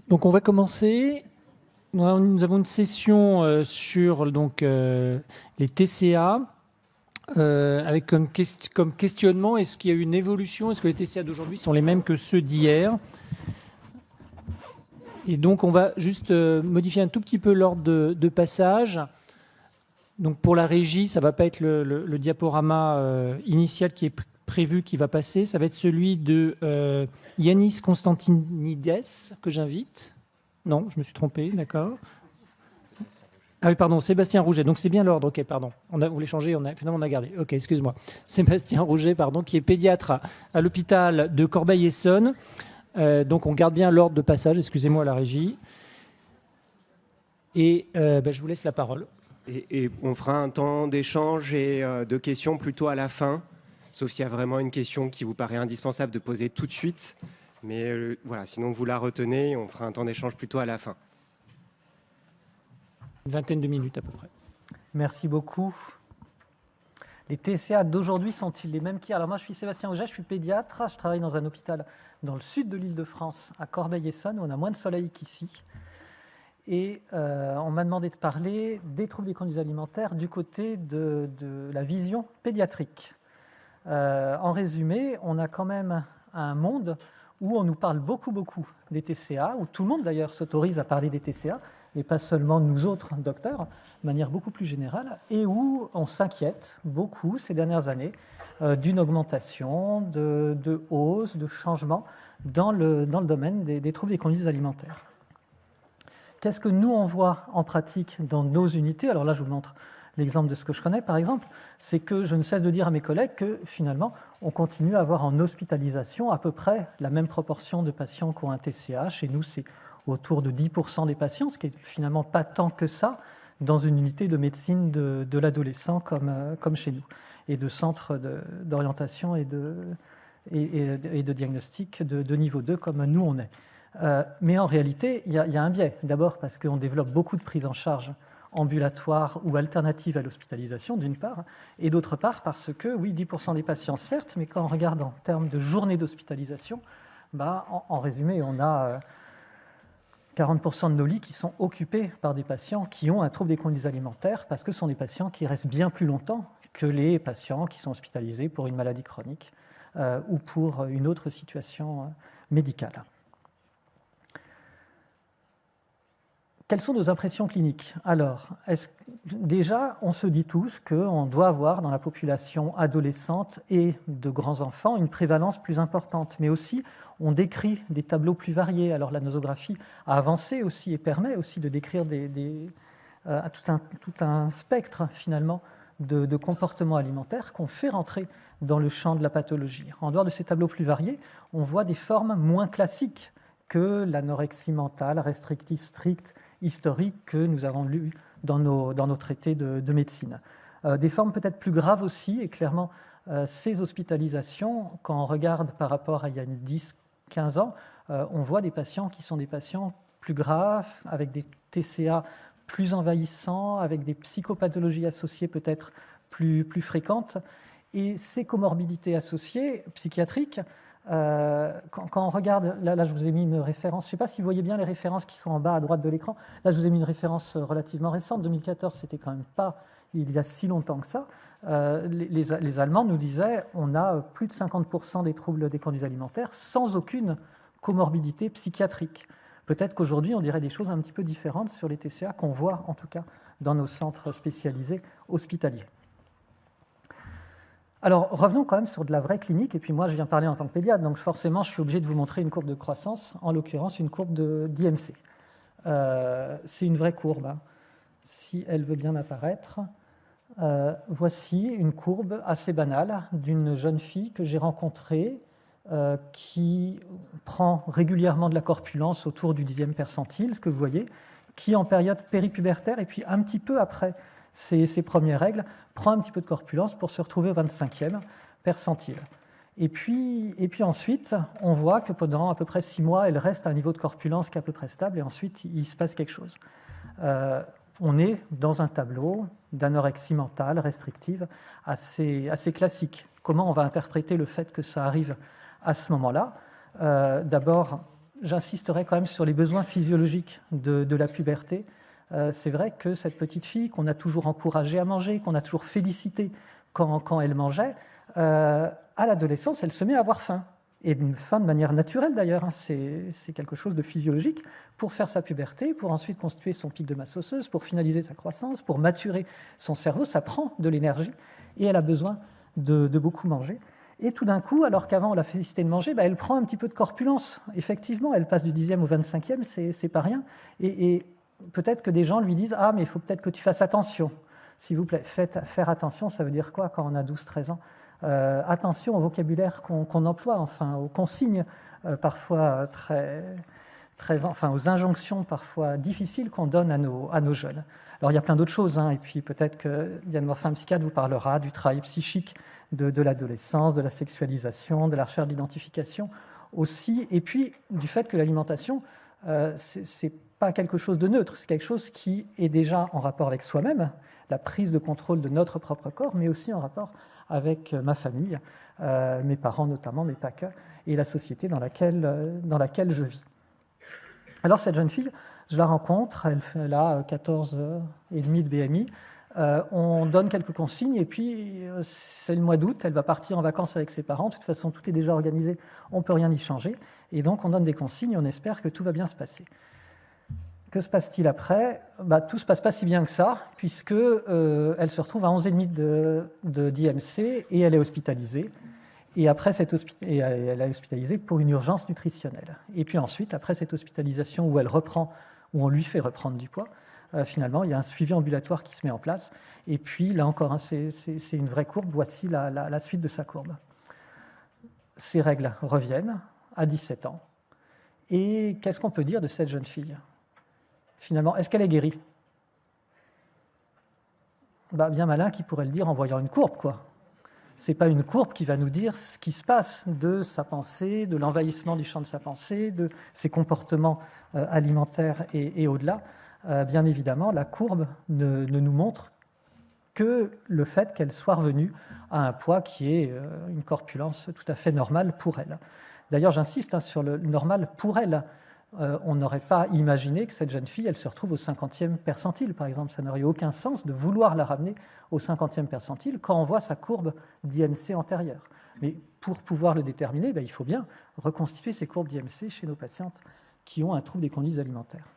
Donc on va commencer. Nous avons une session sur donc, les TCA avec comme questionnement, est-ce qu'il y a eu une évolution? Est-ce que les TCA d'aujourd'hui sont les mêmes que ceux d'hier? Et donc on va juste modifier un tout petit peu l'ordre de passage. Donc pour la régie, ça ne va pas être le diaporama initial qui est prévu qui va passer, ça va être celui de Yanis Constantinides que j'invite. Non, je me suis trompé, d'accord. Ah oui, pardon, Sébastien Rouget. Donc c'est bien l'ordre, ok, pardon. Vous voulez changer, finalement on a gardé. Ok, excuse-moi. Sébastien Rouget, pardon, qui est pédiatre à l'hôpital de Corbeil-Essonnes. Donc on garde bien l'ordre de passage, excusez-moi la régie. Et je vous laisse la parole. Et on fera un temps d'échange et de questions plutôt à la fin, sauf s'il y a vraiment une question qui vous paraît indispensable de poser tout de suite. Mais voilà, sinon vous la retenez, on fera un temps d'échange plutôt à la fin. Une vingtaine de minutes à peu près. Merci beaucoup. Les TCA d'aujourd'hui sont-ils les mêmes qu'hier? Alors moi je suis Sébastien Auget, je suis pédiatre, je travaille dans un hôpital dans le sud de l'Île-de-France, à Corbeil-Essonnes, où on a moins de soleil qu'ici. Et on m'a demandé de parler des troubles des conduites alimentaires du côté de la vision pédiatrique. En résumé, on a quand même un monde où on nous parle beaucoup des TCA, où tout le monde d'ailleurs s'autorise à parler des TCA, et pas seulement nous autres docteurs, de manière beaucoup plus générale, et où on s'inquiète beaucoup ces dernières années d'une augmentation, de hausse, de changement dans le domaine des troubles des conduites alimentaires. Qu'est-ce que nous on voit en pratique dans nos unités? Alors là, je vous montre l'exemple de ce que je connais, par exemple, c'est que je ne cesse de dire à mes collègues que finalement, on continue à avoir en hospitalisation à peu près la même proportion de patients qui ont un TCA. Chez nous, c'est autour de 10% des patients, ce qui n'est finalement pas tant que ça dans une unité de médecine de l'adolescent comme chez nous, et de centres d'orientation et de diagnostic de niveau 2 comme nous on est. Mais en réalité, il y a un biais. D'abord parce qu'on développe beaucoup de prises en charge ambulatoires ou alternatives à l'hospitalisation, d'une part, et d'autre part parce que, oui, 10% des patients, certes, mais quand on regarde en termes de journée d'hospitalisation, en résumé, on a 40% de nos lits qui sont occupés par des patients qui ont un trouble des conduites alimentaires, parce que ce sont des patients qui restent bien plus longtemps que les patients qui sont hospitalisés pour une maladie chronique ou pour une autre situation médicale. Quelles sont nos impressions cliniques? Alors, déjà, on se dit tous qu'on doit avoir dans la population adolescente et de grands enfants une prévalence plus importante, mais aussi on décrit des tableaux plus variés. Alors la nosographie a avancé aussi et permet aussi de décrire tout un spectre finalement de comportements alimentaires qu'on fait rentrer dans le champ de la pathologie. En dehors de ces tableaux plus variés, on voit des formes moins classiques que l'anorexie mentale, restrictive stricte, historique que nous avons lu dans nos traités de médecine. Des formes peut-être plus graves aussi, et clairement, ces hospitalisations, quand on regarde par rapport à il y a 10-15 ans, on voit des patients qui sont des patients plus graves, avec des TCA plus envahissants, avec des psychopathologies associées peut-être plus fréquentes. Et ces comorbidités associées, psychiatriques, quand on regarde, là je vous ai mis une référence, je ne sais pas si vous voyez bien les références qui sont en bas à droite de l'écran, là je vous ai mis une référence relativement récente, 2014, c'était quand même pas il y a si longtemps que ça. Les Allemands nous disaient on a plus de 50% des troubles des conduites alimentaires sans aucune comorbidité psychiatrique. Peut-être qu'aujourd'hui on dirait des choses un petit peu différentes sur les TCA qu'on voit en tout cas dans nos centres spécialisés hospitaliers. Alors, revenons quand même sur de la vraie clinique, et puis moi je viens parler en tant que pédiatre, donc forcément je suis obligé de vous montrer une courbe de croissance, en l'occurrence une courbe d'IMC. C'est une vraie courbe, hein. Si elle veut bien apparaître. Voici une courbe assez banale d'une jeune fille que j'ai rencontrée qui prend régulièrement de la corpulence autour du 10e percentile, ce que vous voyez, qui en période péripubertaire, et puis un petit peu après ses premières règles, prend un petit peu de corpulence pour se retrouver au 25e percentile. Et puis ensuite, on voit que pendant à peu près 6 mois, elle reste à un niveau de corpulence qui est à peu près stable, et ensuite, il se passe quelque chose. On est dans un tableau d'anorexie mentale restrictive assez classique. Comment on va interpréter le fait que ça arrive à ce moment-là? D'abord, j'insisterai quand même sur les besoins physiologiques de la puberté. C'est vrai que cette petite fille qu'on a toujours encouragée à manger, qu'on a toujours félicitée quand elle mangeait, à l'adolescence, elle se met à avoir faim. Et une faim de manière naturelle d'ailleurs, hein. C'est quelque chose de physiologique pour faire sa puberté, pour ensuite constituer son pic de masse osseuse, pour finaliser sa croissance, pour maturer son cerveau. Ça prend de l'énergie et elle a besoin de beaucoup manger. Et tout d'un coup, alors qu'avant on la félicitait de manger, elle prend un petit peu de corpulence. Effectivement, elle passe du 10e au 25e, c'est pas rien. Et peut-être que des gens lui disent « Ah, mais il faut peut-être que tu fasses attention. S'il vous plaît, faire attention, ça veut dire quoi quand on a 12-13 ans ? Attention au vocabulaire qu'on emploie, enfin aux consignes parfois aux injonctions parfois difficiles qu'on donne à nos jeunes. Alors il y a plein d'autres choses, hein, et puis peut-être que Diane Morphin, psychiatre, vous parlera du travail psychique de l'adolescence, de la sexualisation, de la recherche d'identification aussi, et puis du fait que l'alimentation, c'est pas quelque chose de neutre, c'est quelque chose qui est déjà en rapport avec soi-même, la prise de contrôle de notre propre corps, mais aussi en rapport avec ma famille, mes parents notamment, mais pas que, et la société dans laquelle je vis. Alors cette jeune fille, je la rencontre, elle a 14,5 de BMI, on donne quelques consignes, et puis c'est le mois d'août, elle va partir en vacances avec ses parents, de toute façon tout est déjà organisé, on ne peut rien y changer, et donc on donne des consignes, on espère que tout va bien se passer. Que se passe-t-il après ? Tout ne se passe pas si bien que ça, puisque elle se retrouve à 11,5 d'IMC et elle est hospitalisée. Et après elle est hospitalisée pour une urgence nutritionnelle. Et puis ensuite, après cette hospitalisation où on lui fait reprendre du poids, finalement, il y a un suivi ambulatoire qui se met en place. Et puis, là encore, hein, c'est une vraie courbe. Voici la suite de sa courbe. Ces règles reviennent à 17 ans. Et qu'est-ce qu'on peut dire de cette jeune fille ? Finalement, est-ce qu'elle est guérie ? Bien malin qui pourrait le dire en voyant une courbe, quoi. Ce n'est pas une courbe qui va nous dire ce qui se passe de sa pensée, de l'envahissement du champ de sa pensée, de ses comportements alimentaires et au-delà. Bien évidemment, la courbe ne nous montre que le fait qu'elle soit revenue à un poids qui est une corpulence tout à fait normale pour elle. D'ailleurs, j'insiste sur le normal pour elle. On n'aurait pas imaginé que cette jeune fille, elle se retrouve au 50e percentile, par exemple. Ça n'aurait aucun sens de vouloir la ramener au 50e percentile quand on voit sa courbe d'IMC antérieure. Mais pour pouvoir le déterminer, il faut bien reconstituer ces courbes d'IMC chez nos patientes qui ont un trouble des conduites alimentaires.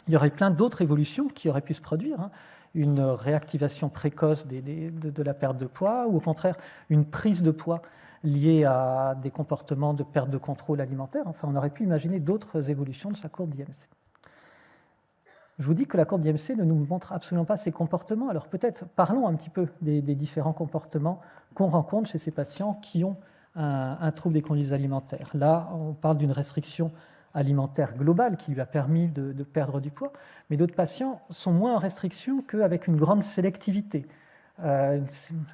Il y aurait plein d'autres évolutions qui auraient pu se produire, hein. Une réactivation précoce de la perte de poids, ou au contraire une prise de poids liées à des comportements de perte de contrôle alimentaire. Enfin, on aurait pu imaginer d'autres évolutions de sa courbe d'IMC. Je vous dis que la courbe d'IMC ne nous montre absolument pas ces comportements. Alors peut-être parlons un petit peu des différents comportements qu'on rencontre chez ces patients qui ont un trouble des conduites alimentaires. Là, on parle d'une restriction alimentaire globale qui lui a permis de perdre du poids, mais d'autres patients sont moins en restriction qu'avec une grande sélectivité. Une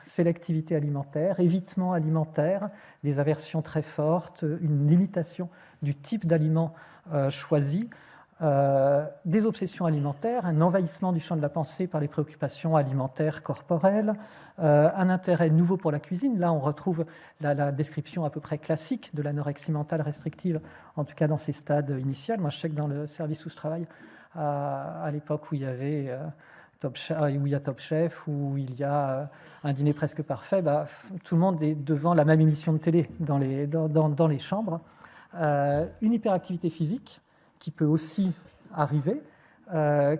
sélectivité alimentaire, évitement alimentaire, des aversions très fortes, une limitation du type d'aliment choisi, des obsessions alimentaires, un envahissement du champ de la pensée par les préoccupations alimentaires corporelles, un intérêt nouveau pour la cuisine. Là, on retrouve la description à peu près classique de l'anorexie mentale restrictive, en tout cas dans ces stades initiaux. Moi, je sais que dans le service où je travaille, à l'époque où il y avait... où il y a Top Chef, où il y a un dîner presque parfait, tout le monde est devant la même émission de télé dans les chambres. Une hyperactivité physique qui peut aussi arriver,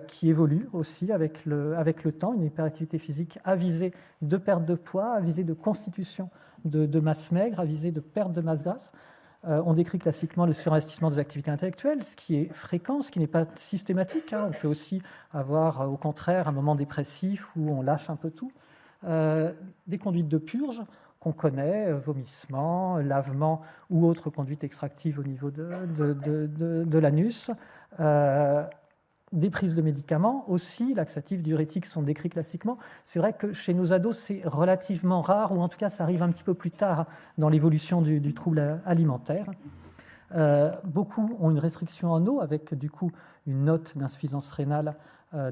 qui évolue aussi avec le temps, une hyperactivité physique à visée de perte de poids, à visée de constitution de masse maigre, à visée de perte de masse grasse. On décrit classiquement le surinvestissement des activités intellectuelles, ce qui est fréquent, ce qui n'est pas systématique. On peut aussi avoir, au contraire, un moment dépressif où on lâche un peu tout. Des conduites de purge qu'on connaît, vomissements, lavements ou autres conduites extractives au niveau de l'anus. Des prises de médicaments aussi, laxatifs, diurétiques sont décrits classiquement. C'est vrai que chez nos ados, c'est relativement rare, ou en tout cas, ça arrive un petit peu plus tard dans l'évolution du trouble alimentaire. Beaucoup ont une restriction en eau, avec du coup une note d'insuffisance rénale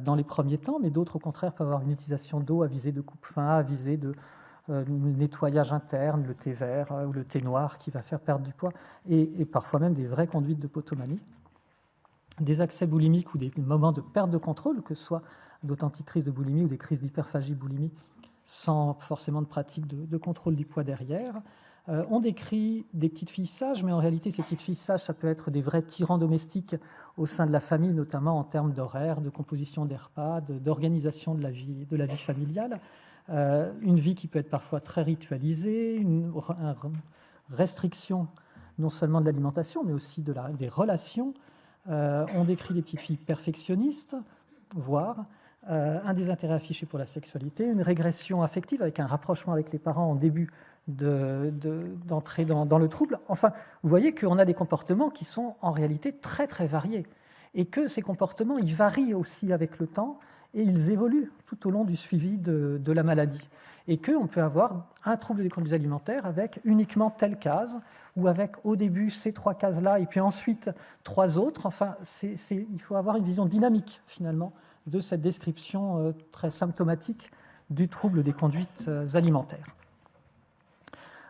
dans les premiers temps, mais d'autres, au contraire, peuvent avoir une utilisation d'eau à visée de coupe-faim, à visée nettoyage interne, le thé vert ou le thé noir qui va faire perdre du poids, et parfois même des vraies conduites de potomanie. Des accès boulimiques ou des moments de perte de contrôle, que ce soit d'authentiques crises de boulimie ou des crises d'hyperphagie boulimie, sans forcément de pratique de contrôle du poids derrière. On décrit des petites filles sages, mais en réalité, ces petites filles sages, ça peut être des vrais tyrans domestiques au sein de la famille, notamment en termes d'horaire, de composition des repas, d'organisation de la vie familiale. Une vie qui peut être parfois très ritualisée, une restriction non seulement de l'alimentation, mais aussi des relations. On décrit des petites filles perfectionnistes, voire un désintérêt affiché pour la sexualité, une régression affective avec un rapprochement avec les parents en début d'entrer dans le trouble. Enfin, vous voyez qu'on a des comportements qui sont en réalité très très variés et que ces comportements, ils varient aussi avec le temps et ils évoluent tout au long du suivi de la maladie. Et qu'on peut avoir un trouble des conduites alimentaires avec uniquement telle case ou avec au début ces 3 cases-là et puis ensuite 3 autres. Enfin, il faut avoir une vision dynamique finalement de cette description très symptomatique du trouble des conduites alimentaires.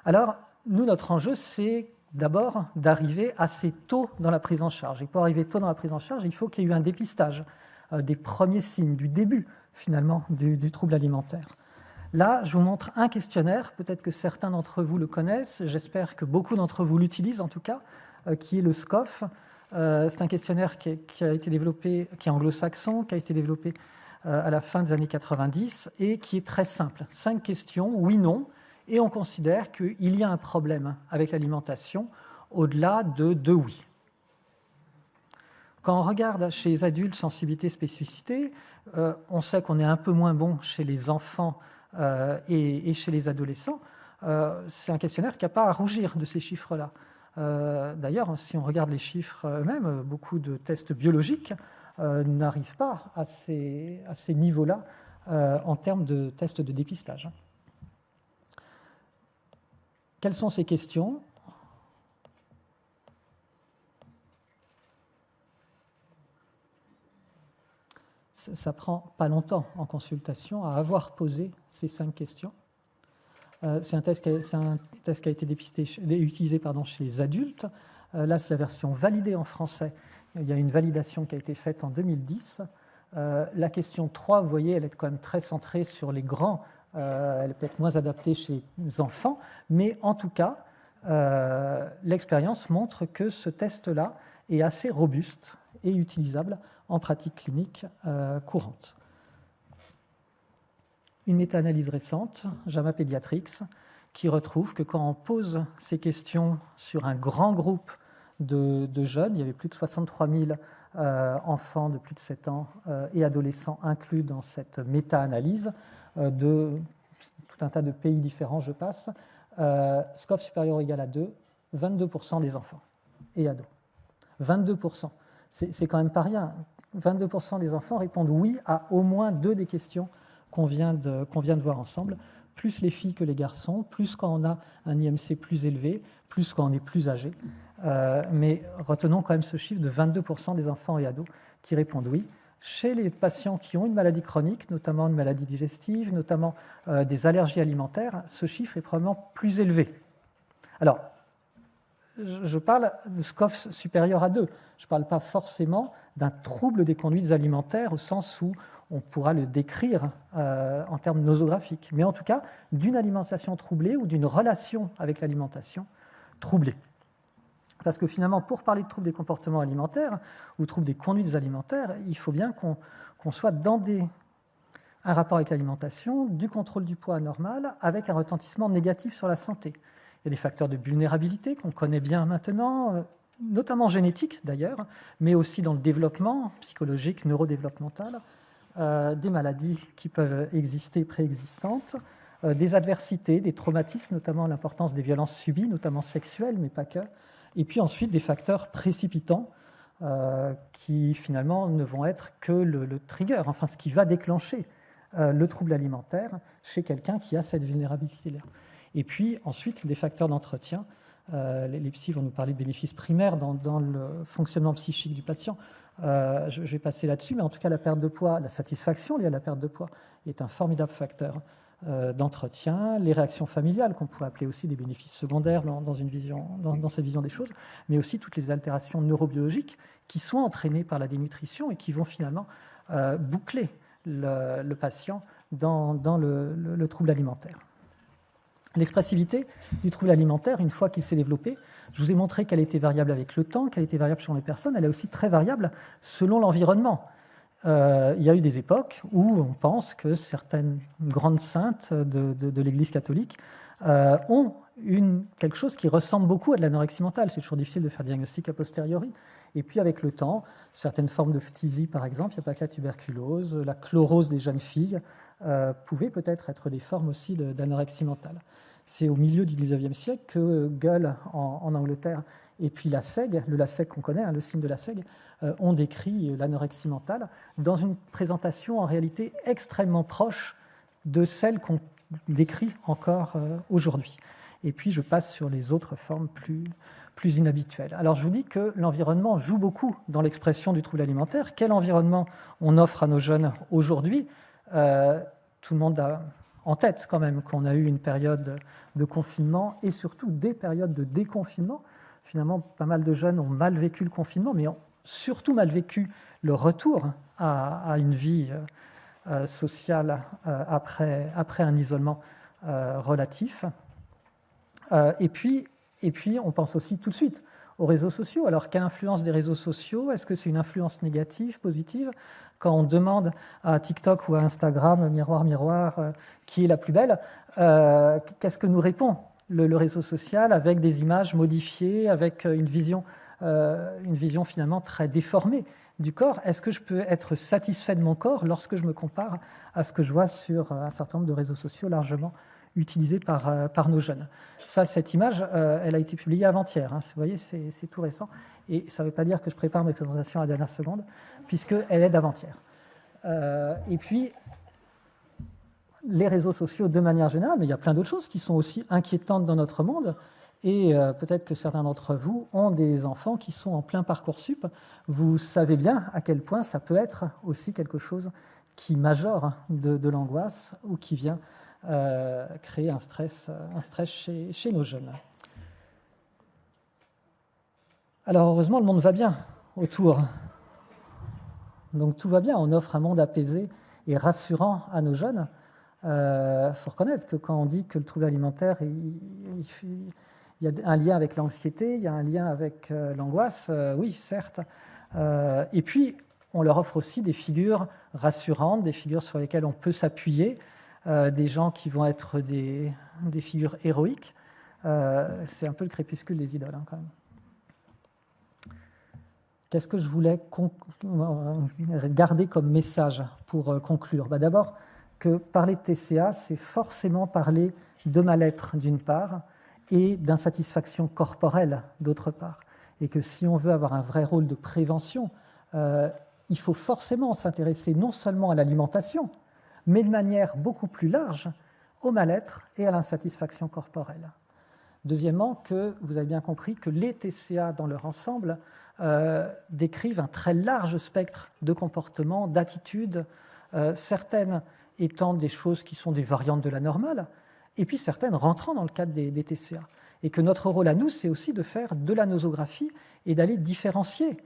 Alors, nous, notre enjeu, c'est d'abord d'arriver assez tôt dans la prise en charge. Et pour arriver tôt dans la prise en charge, il faut qu'il y ait eu un dépistage des premiers signes, du début, finalement, du trouble alimentaire. Là, je vous montre un questionnaire, peut-être que certains d'entre vous le connaissent, j'espère que beaucoup d'entre vous l'utilisent en tout cas, qui est le SCOFF. C'est un questionnaire qui a été développé, qui est anglo-saxon, qui a été développé à la fin des années 90 et qui est très simple. 5 questions, oui, non. Et on considère qu'il y a un problème avec l'alimentation au-delà de 2 oui. Quand on regarde chez les adultes sensibilité, spécificité, on sait qu'on est un peu moins bon chez les enfants et chez les adolescents. C'est un questionnaire qui n'a pas à rougir de ces chiffres-là. D'ailleurs, si on regarde les chiffres eux-mêmes, beaucoup de tests biologiques n'arrivent pas à ces niveaux-là en termes de tests de dépistage. Quelles sont ces questions ? Ça prend pas longtemps en consultation à avoir posé ces 5 questions. C'est un test qui a été utilisé chez les adultes. Là, c'est la version validée en français. Il y a une validation qui a été faite en 2010. La question 3, vous voyez, elle est quand même très centrée sur les grands. Elle est peut-être moins adaptée chez les enfants, mais en tout cas, l'expérience montre que ce test-là est assez robuste et utilisable en pratique clinique courante. Une méta-analyse récente, JAMA Pediatrics, qui retrouve que quand on pose ces questions sur un grand groupe de jeunes, il y avait plus de 63 000 enfants de plus de 7 ans et adolescents inclus dans cette méta-analyse, de tout un tas de pays différents, je passe, SCOFF supérieur ou égal à 2, 22% des enfants et ados. 22%, c'est quand même pas rien. 22% des enfants répondent oui à au moins 2 des questions qu'on vient de voir ensemble, plus les filles que les garçons, plus quand on a un IMC plus élevé, plus quand on est plus âgé. Mais retenons quand même ce chiffre de 22% des enfants et ados qui répondent oui. Chez les patients qui ont une maladie chronique, notamment une maladie digestive, notamment des allergies alimentaires, ce chiffre est probablement plus élevé. Alors, je parle de SCOFF supérieur à 2. Je ne parle pas forcément d'un trouble des conduites alimentaires au sens où on pourra le décrire en termes nosographiques, mais en tout cas d'une alimentation troublée ou d'une relation avec l'alimentation troublée. Parce que finalement, pour parler de troubles des comportements alimentaires ou troubles des conduites alimentaires, il faut bien qu'on soit dans un rapport avec l'alimentation, du contrôle du poids anormal, avec un retentissement négatif sur la santé. Il y a des facteurs de vulnérabilité qu'on connaît bien maintenant, notamment génétiques d'ailleurs, mais aussi dans le développement psychologique, neurodéveloppemental, des maladies qui peuvent exister préexistantes, des adversités, des traumatismes, notamment l'importance des violences subies, notamment sexuelles, mais pas que. Et puis ensuite des facteurs précipitants qui finalement ne vont être que le trigger, enfin ce qui va déclencher le trouble alimentaire chez quelqu'un qui a cette vulnérabilité-là. Et puis ensuite des facteurs d'entretien. Les psys vont nous parler de bénéfices primaires dans le fonctionnement psychique du patient. Je vais passer là-dessus, mais en tout cas la perte de poids, la satisfaction liée à la perte de poids est un formidable facteur d'entretien, les réactions familiales, qu'on pourrait appeler aussi des bénéfices secondaires dans cette vision des choses, mais aussi toutes les altérations neurobiologiques qui sont entraînées par la dénutrition et qui vont finalement boucler le patient dans le trouble alimentaire. L'expressivité du trouble alimentaire, une fois qu'il s'est développé, je vous ai montré qu'elle était variable avec le temps, qu'elle était variable selon les personnes, elle est aussi très variable selon l'environnement. Il y a eu des époques où on pense que certaines grandes saintes de l'Église catholique ont quelque chose qui ressemble beaucoup à de l'anorexie mentale. C'est toujours difficile de faire diagnostic a posteriori. Et puis avec le temps, certaines formes de phtisie, par exemple, il n'y a pas que la tuberculose, la chlorose des jeunes filles, pouvaient peut-être être des formes aussi d'anorexie mentale. C'est au milieu du XIXe siècle que Gull, en Angleterre, et puis la SEG, le LASEG qu'on connaît, le signe de la SEG, ont décrit l'anorexie mentale dans une présentation en réalité extrêmement proche de celle qu'on décrit encore aujourd'hui. Et puis je passe sur les autres formes plus inhabituelles. Alors je vous dis que l'environnement joue beaucoup dans l'expression du trouble alimentaire. Quel environnement on offre à nos jeunes aujourd'hui ? Tout le monde a en tête quand même qu'on a eu une période de confinement et surtout des périodes de déconfinement. Finalement, pas mal de jeunes ont mal vécu le confinement, mais ont surtout mal vécu le retour à une vie sociale après un isolement relatif. Et puis, on pense aussi tout de suite aux réseaux sociaux. Alors, quelle influence des réseaux sociaux ? Est-ce que c'est une influence négative, positive ? Quand on demande à TikTok ou à Instagram, miroir, miroir, qui est la plus belle, qu'est-ce que nous répond le réseau social avec des images modifiées, avec une vision finalement très déformée du corps ? Est-ce que je peux être satisfait de mon corps lorsque je me compare à ce que je vois sur un certain nombre de réseaux sociaux largement utilisés par nos jeunes ? Cette image, elle a été publiée avant-hier. Vous voyez, c'est tout récent. Et ça ne veut pas dire que je prépare mes présentations à la dernière seconde, puisqu'elle est d'avant-hier. Et puis, les réseaux sociaux, de manière générale, mais il y a plein d'autres choses qui sont aussi inquiétantes dans notre monde. Et peut-être que certains d'entre vous ont des enfants qui sont en plein Parcoursup. Vous savez bien à quel point ça peut être aussi quelque chose qui majore de l'angoisse ou qui vient créer un stress chez nos jeunes. Alors heureusement, le monde va bien autour. Donc tout va bien, on offre un monde apaisé et rassurant à nos jeunes. Faut reconnaître que quand on dit que le trouble alimentaire, il y a un lien avec l'anxiété, il y a un lien avec l'angoisse, oui, certes. Et puis, on leur offre aussi des figures rassurantes, des figures sur lesquelles on peut s'appuyer, des gens qui vont être des figures héroïques. C'est un peu le crépuscule des idoles, quand même. Qu'est-ce que je voulais garder comme message pour conclure ? D'abord, que parler de TCA, c'est forcément parler de mal-être d'une part et d'insatisfaction corporelle d'autre part. Et que si on veut avoir un vrai rôle de prévention, il faut forcément s'intéresser non seulement à l'alimentation, mais de manière beaucoup plus large au mal-être et à l'insatisfaction corporelle. Deuxièmement, que vous avez bien compris que les TCA dans leur ensemble décrivent un très large spectre de comportements, d'attitudes, certaines étant des choses qui sont des variantes de la normale, et puis certaines rentrant dans le cadre des TCA. Et que notre rôle à nous, c'est aussi de faire de la nosographie et d'aller différencier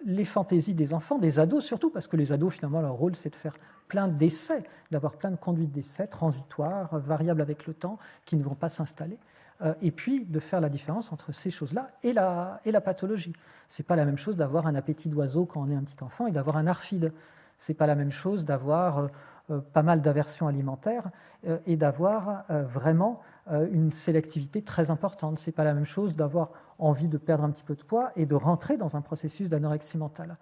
les fantaisies des enfants, des ados surtout, parce que les ados, finalement, leur rôle, c'est de faire plein d'essais, d'avoir plein de conduites d'essais transitoires, variables avec le temps, qui ne vont pas s'installer, et puis de faire la différence entre ces choses-là et la pathologie. Ce n'est pas la même chose d'avoir un appétit d'oiseau quand on est un petit enfant et d'avoir un arfide. Ce n'est pas la même chose d'avoir pas mal d'aversions alimentaires et d'avoir vraiment une sélectivité très importante. Ce n'est pas la même chose d'avoir envie de perdre un petit peu de poids et de rentrer dans un processus d'anorexie mentale.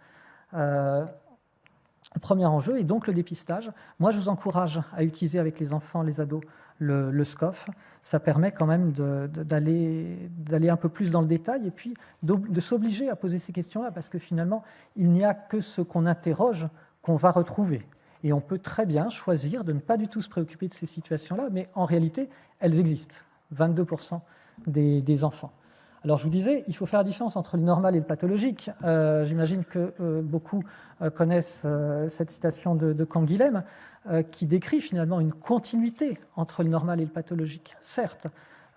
Le premier enjeu est donc le dépistage. Moi, je vous encourage à utiliser avec les enfants, les ados, le SCOF. Ça permet quand même d'aller un peu plus dans le détail et puis de s'obliger à poser ces questions-là, parce que finalement, il n'y a que ce qu'on interroge qu'on va retrouver. Et on peut très bien choisir de ne pas du tout se préoccuper de ces situations-là, mais en réalité, elles existent, 22% des enfants. Alors, je vous disais, il faut faire la différence entre le normal et le pathologique. J'imagine que beaucoup connaissent cette citation de Canguilhem, qui décrit finalement une continuité entre le normal et le pathologique. Certes,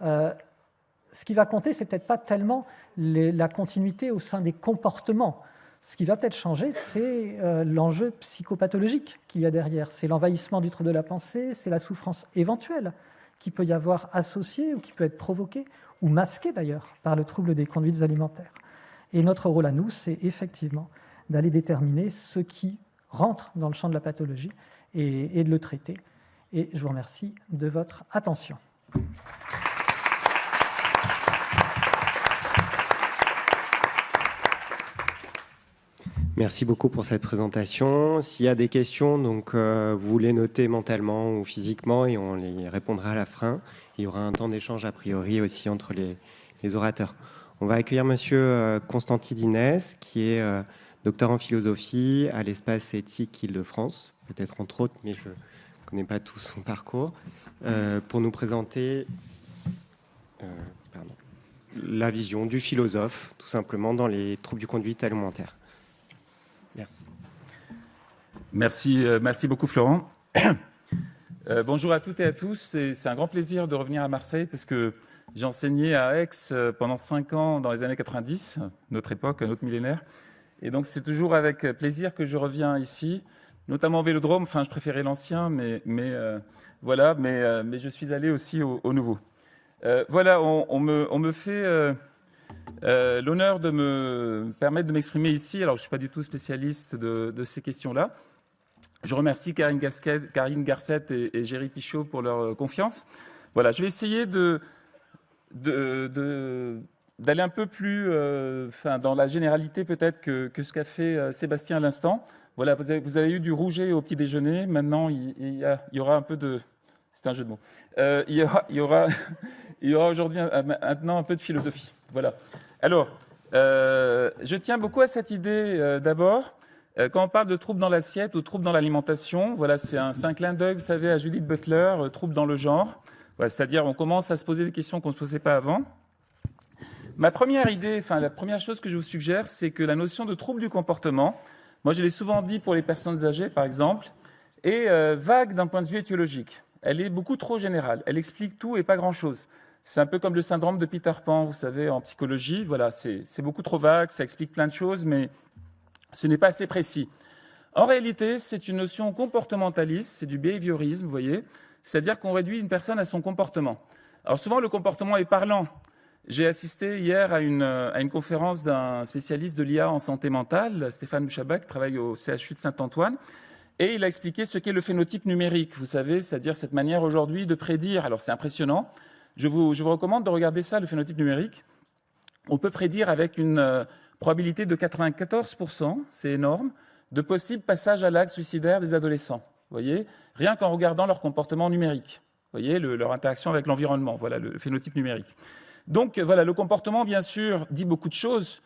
ce qui va compter, c'est peut-être pas tellement la continuité au sein des comportements. Ce qui va peut-être changer, c'est l'enjeu psychopathologique qu'il y a derrière. C'est l'envahissement du trouble de la pensée, c'est la souffrance éventuelle qui peut y avoir associée ou qui peut être provoquée, ou masquée d'ailleurs, par le trouble des conduites alimentaires. Et notre rôle à nous, c'est effectivement d'aller déterminer ce qui rentre dans le champ de la pathologie et de le traiter. Et je vous remercie de votre attention. Merci beaucoup pour cette présentation. S'il y a des questions, donc, vous les notez mentalement ou physiquement et on les répondra à la fin. Il y aura un temps d'échange a priori aussi entre les orateurs. On va accueillir Monsieur Constantidines, qui est docteur en philosophie à l'Espace Éthique Île-de-France, peut-être entre autres, mais je ne connais pas tout son parcours, pour nous présenter la vision du philosophe, tout simplement, dans les troubles du conduite alimentaire. Merci. Merci beaucoup Florent. Bonjour à toutes et à tous. C'est un grand plaisir de revenir à Marseille parce que j'ai enseigné à Aix pendant 5 ans dans les années 90, notre époque, notre millénaire. Et donc c'est toujours avec plaisir que je reviens ici, notamment au Vélodrome. Enfin, je préférais l'ancien, mais je suis allé aussi au nouveau. Voilà, on me fait l'honneur de me permettre de m'exprimer ici. Alors, je ne suis pas du tout spécialiste de ces questions-là. Je remercie Karine Garcet et Géry Pichot pour leur confiance. Voilà, je vais essayer d'aller un peu plus dans la généralité peut-être que ce qu'a fait Sébastien à l'instant. Voilà, vous avez eu du rouget au petit déjeuner. Maintenant, il y aura un peu de... C'est un jeu de mots. Il y aura aujourd'hui maintenant un peu de philosophie. Voilà. Alors, je tiens beaucoup à cette idée d'abord. Quand on parle de troubles dans l'assiette ou troubles dans l'alimentation, voilà, c'est un clin d'œil, vous savez, à Judith Butler, troubles dans le genre. Voilà, c'est-à-dire, on commence à se poser des questions qu'on ne se posait pas avant. Ma première idée, la première chose que je vous suggère, c'est que la notion de trouble du comportement, moi je l'ai souvent dit pour les personnes âgées, par exemple, est vague d'un point de vue étiologique. Elle est beaucoup trop générale. Elle explique tout et pas grand-chose. C'est un peu comme le syndrome de Peter Pan, vous savez, en psychologie. Voilà, c'est beaucoup trop vague, ça explique plein de choses, mais ce n'est pas assez précis. En réalité, c'est une notion comportementaliste, c'est du behaviorisme, vous voyez, c'est-à-dire qu'on réduit une personne à son comportement. Alors souvent, le comportement est parlant. J'ai assisté hier à une conférence d'un spécialiste de l'IA en santé mentale, Stéphane Mouchabat, qui travaille au CHU de Saint-Antoine, et il a expliqué ce qu'est le phénotype numérique, vous savez, c'est-à-dire cette manière aujourd'hui de prédire. Alors c'est impressionnant. Je vous recommande de regarder ça, le phénotype numérique. On peut prédire avec une probabilité de 94%, c'est énorme, de possibles passages à l'acte suicidaire des adolescents. Vous voyez, rien qu'en regardant leur comportement numérique. Vous voyez, leur interaction avec l'environnement. Voilà, le phénotype numérique. Donc, voilà, le comportement, bien sûr, dit beaucoup de choses,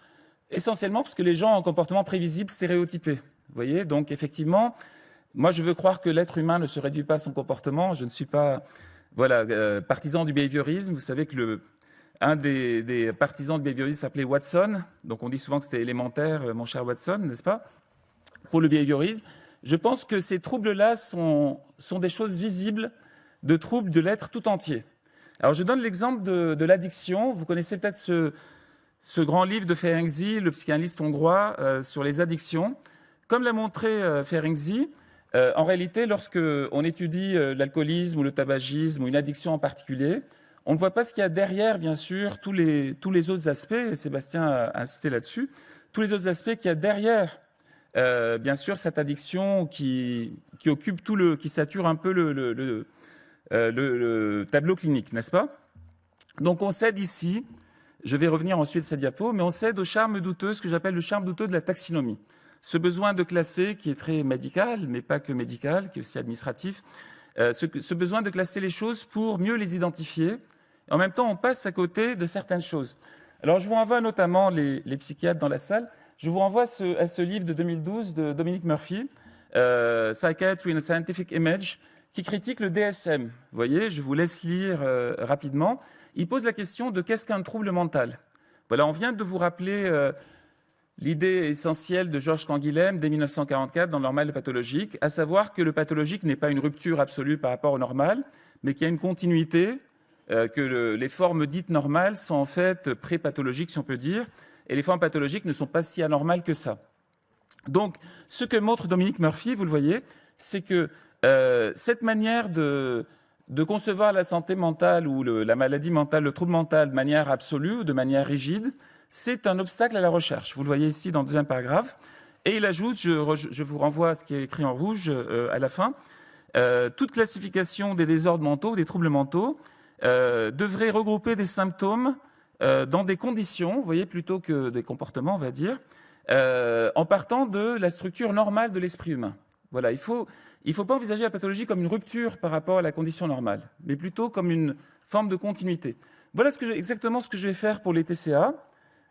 essentiellement parce que les gens ont un comportement prévisible, stéréotypé. Vous voyez, donc, effectivement, moi, je veux croire que l'être humain ne se réduit pas à son comportement. Je ne suis pas... partisan du behaviorisme. Vous savez que un des partisans du behaviorisme s'appelait Watson. Donc on dit souvent que c'était élémentaire, mon cher Watson, n'est-ce pas? Pour le behaviorisme, je pense que ces troubles-là sont des choses visibles de troubles de l'être tout entier. Alors je donne l'exemple de l'addiction. Vous connaissez peut-être ce grand livre de Ferenczi, le psychanalyste hongrois, sur les addictions. Comme l'a montré Ferenczi, en réalité, lorsqu'on étudie l'alcoolisme ou le tabagisme ou une addiction en particulier, on ne voit pas ce qu'il y a derrière, bien sûr, tous les autres aspects, et Sébastien a insisté là-dessus, tous les autres aspects qu'il y a derrière, bien sûr, cette addiction qui occupe qui sature un peu le tableau clinique, n'est-ce pas? Donc on cède ici, je vais revenir ensuite à cette diapo, mais on cède au charme douteux, ce que j'appelle le charme douteux de la taxinomie. Ce besoin de classer, qui est très médical, mais pas que médical, qui est aussi administratif, ce besoin de classer les choses pour mieux les identifier. En même temps, on passe à côté de certaines choses. Alors, je vous renvoie notamment les psychiatres dans la salle. Je vous renvoie à ce livre de 2012 de Dominic Murphy, Psychiatry in a Scientific Image, qui critique le DSM. Vous voyez, je vous laisse lire rapidement. Il pose la question de qu'est-ce qu'un trouble mental. Voilà, on vient de vous rappeler l'idée essentielle de Georges Canguilhem dès 1944 dans le normal et le pathologique, à savoir que le pathologique n'est pas une rupture absolue par rapport au normal, mais qu'il y a une continuité, que les formes dites normales sont en fait pré-pathologiques, si on peut dire, et les formes pathologiques ne sont pas si anormales que ça. Donc, ce que montre Dominique Murphy, vous le voyez, c'est que cette manière de concevoir la santé mentale ou la maladie mentale, le trouble mental de manière absolue ou de manière rigide, c'est un obstacle à la recherche. Vous le voyez ici dans le deuxième paragraphe. Et il ajoute, je vous renvoie à ce qui est écrit en rouge à la fin, toute classification des désordres mentaux, des troubles mentaux, devrait regrouper des symptômes dans des conditions, vous voyez, plutôt que des comportements, on va dire, en partant de la structure normale de l'esprit humain. Voilà, il faut pas envisager la pathologie comme une rupture par rapport à la condition normale, mais plutôt comme une forme de continuité. Voilà exactement ce que je vais faire pour les TCA,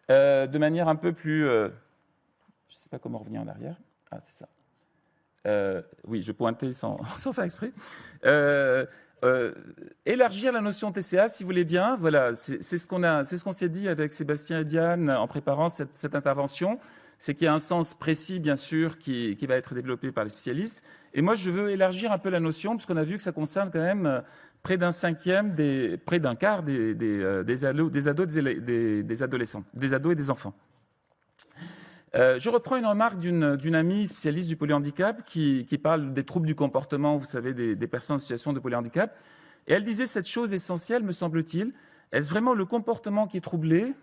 de manière un peu plus... je ne sais pas comment revenir en arrière. Ah, c'est ça. Oui, je pointais sans faire exprès. Élargir la notion TCA, si vous voulez bien. Voilà, c'est ce qu'on s'est dit avec Sébastien et Diane en préparant cette intervention. C'est qu'il y a un sens précis, bien sûr, qui va être développé par les spécialistes. Et moi, je veux élargir un peu la notion, puisqu'on a vu que ça concerne quand même près d'un quart des adolescents, des ados et des enfants. Je reprends une remarque d'une amie spécialiste du polyhandicap qui parle des troubles du comportement, vous savez, des personnes en situation de polyhandicap. Et elle disait cette chose essentielle, me semble-t-il, est-ce vraiment le comportement qui est troublé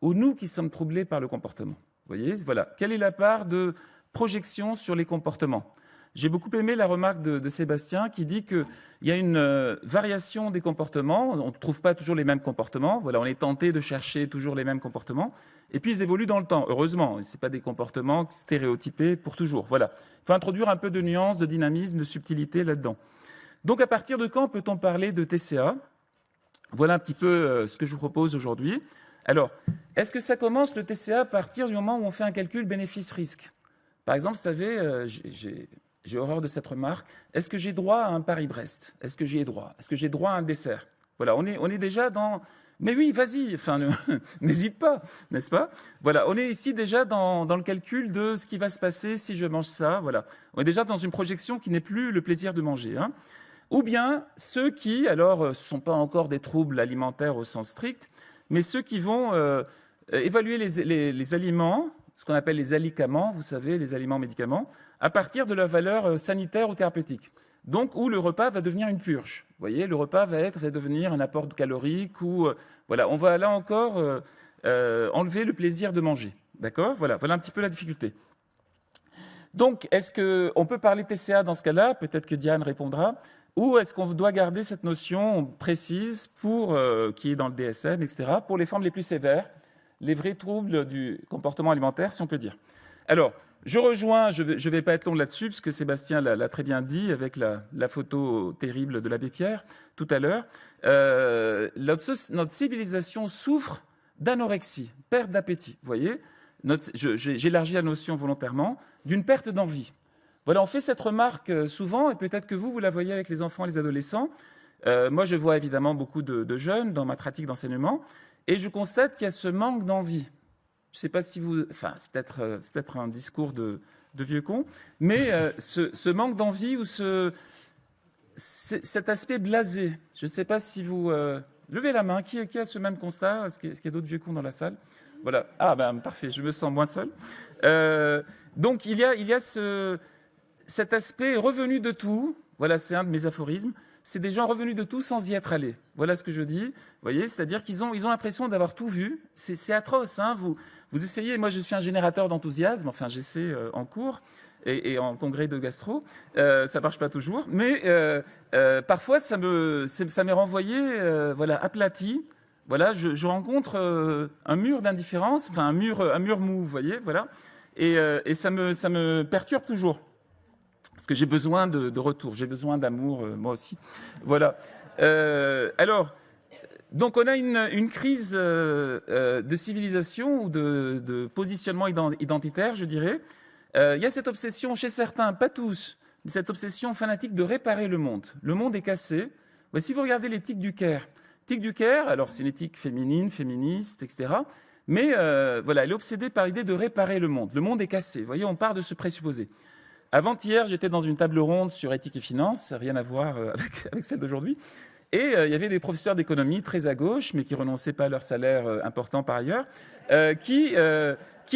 ou nous qui sommes troublés par le comportement ? Vous voyez, voilà. Quelle est la part de projection sur les comportements ? J'ai beaucoup aimé la remarque de Sébastien qui dit qu'il y a une variation des comportements. On ne trouve pas toujours les mêmes comportements. Voilà, on est tenté de chercher toujours les mêmes comportements. Et puis, ils évoluent dans le temps, heureusement. Ce n'est pas des comportements stéréotypés pour toujours. Voilà. Il faut introduire un peu de nuance, de dynamisme, de subtilité là-dedans. Donc, à partir de quand peut-on parler de TCA ? Voilà un petit peu ce que je vous propose aujourd'hui. Alors, est-ce que ça commence le TCA à partir du moment où on fait un calcul bénéfice-risque ? Par exemple, vous savez, j'ai horreur de cette remarque. Est-ce que j'ai droit à un Paris-Brest ? Est-ce que j'y ai droit ? Est-ce que j'ai droit à un dessert ? Voilà, on est déjà dans... Mais oui, vas-y, enfin, n'hésite pas, n'est-ce pas ? Voilà, on est ici déjà dans le calcul de ce qui va se passer si je mange ça. Voilà, on est déjà dans une projection qui n'est plus le plaisir de manger. Hein. Ou bien ceux qui, alors, ce ne sont pas encore des troubles alimentaires au sens strict, mais ceux qui vont évaluer les aliments, ce qu'on appelle les alicaments, vous savez, les aliments-médicaments, à partir de leur valeur sanitaire ou thérapeutique. Donc, où le repas va devenir une purge. Vous voyez, le repas va devenir un apport calorique ou... voilà, on va là encore enlever le plaisir de manger. D'accord ? Voilà un petit peu la difficulté. Donc, est-ce qu'on peut parler TCA dans ce cas-là ? Peut-être que Diane répondra. Ou est-ce qu'on doit garder cette notion précise qui est dans le DSM, etc., pour les formes les plus sévères, les vrais troubles du comportement alimentaire, si on peut dire. Alors, je rejoins, je vais pas être long là-dessus, parce que Sébastien l'a très bien dit avec la photo terrible de l'abbé Pierre tout à l'heure. Notre civilisation souffre d'anorexie, perte d'appétit. Vous voyez, j'élargis la notion volontairement, d'une perte d'envie. Voilà, on fait cette remarque souvent, et peut-être que vous la voyez avec les enfants et les adolescents. Moi, je vois évidemment beaucoup de jeunes dans ma pratique d'enseignement, et je constate qu'il y a ce manque d'envie. Je ne sais pas si vous... Enfin, c'est peut-être un discours de vieux con, mais ce manque d'envie ou cet aspect blasé, je ne sais pas si vous... levez la main, qui a ce même constat ? Est-ce qu'il y a d'autres vieux cons dans la salle ? Voilà. Ah, ben parfait, je me sens moins seul. Donc, il y a cet aspect revenu de tout. Voilà, c'est un de mes aphorismes. C'est des gens revenus de tout sans y être allés. Voilà ce que je dis. Vous voyez, c'est-à-dire qu'ils ont l'impression d'avoir tout vu. C'est atroce. Hein, vous essayez. Moi, je suis un générateur d'enthousiasme. Enfin, j'essaie en cours et en congrès de gastro. Ça marche pas toujours, mais parfois ça m'est renvoyé, aplati. Voilà, je rencontre un mur d'indifférence, enfin un mur mou. Vous voyez, voilà, et ça me perturbe toujours. Parce que j'ai besoin de retour, j'ai besoin d'amour, moi aussi. Voilà. Alors, donc on a une crise de civilisation ou de positionnement identitaire, je dirais. Il y a cette obsession chez certains, pas tous, mais cette obsession fanatique de réparer le monde. Le monde est cassé. Si vous regardez l'éthique du Caire, alors c'est une éthique féminine, féministe, etc. Mais voilà, elle est obsédée par l'idée de réparer le monde. Le monde est cassé. Vous voyez, on part de ce présupposé. Avant-hier, j'étais dans une table ronde sur éthique et finance, rien à voir avec celle d'aujourd'hui. Et il y avait des professeurs d'économie très à gauche, mais qui renonçaient pas à leur salaire important par ailleurs, qui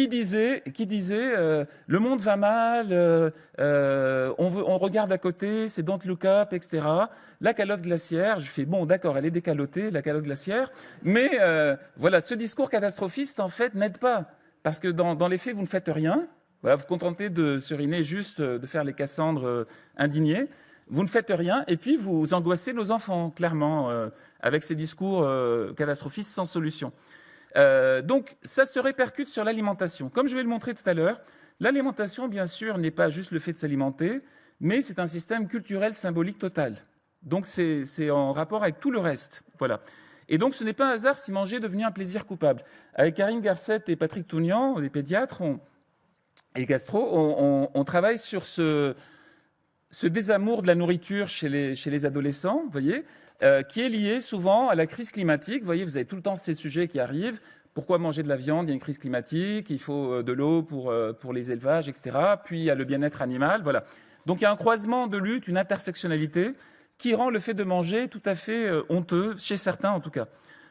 disaient le monde va mal, on regarde à côté, c'est don't look up, etc. La calotte glaciaire, je fais bon, d'accord, elle est décalotée, la calotte glaciaire, mais voilà, ce discours catastrophiste en fait n'aide pas, parce que dans les faits, vous ne faites rien. Voilà, vous vous contentez de seriner, juste de faire les Cassandres indignés. Vous ne faites rien et puis vous angoissez nos enfants, clairement, avec ces discours catastrophistes sans solution. Donc, ça se répercute sur l'alimentation. Comme je vais le montrer tout à l'heure, l'alimentation, bien sûr, n'est pas juste le fait de s'alimenter, mais c'est un système culturel symbolique total. Donc, c'est en rapport avec tout le reste. Voilà. Et donc, ce n'est pas un hasard si manger est devenu un plaisir coupable. Avec Karine Garcet et Patrick Tougnan, les pédiatres et gastro, on travaille sur ce désamour de la nourriture chez les adolescents, vous voyez, qui est lié souvent à la crise climatique. Vous voyez, vous avez tout le temps ces sujets qui arrivent. Pourquoi manger de la viande? Il y a une crise climatique, il faut de l'eau pour les élevages, etc. Puis il y a le bien-être animal, voilà. Donc il y a un croisement de lutte, une intersectionnalité qui rend le fait de manger tout à fait honteux, chez certains en tout cas.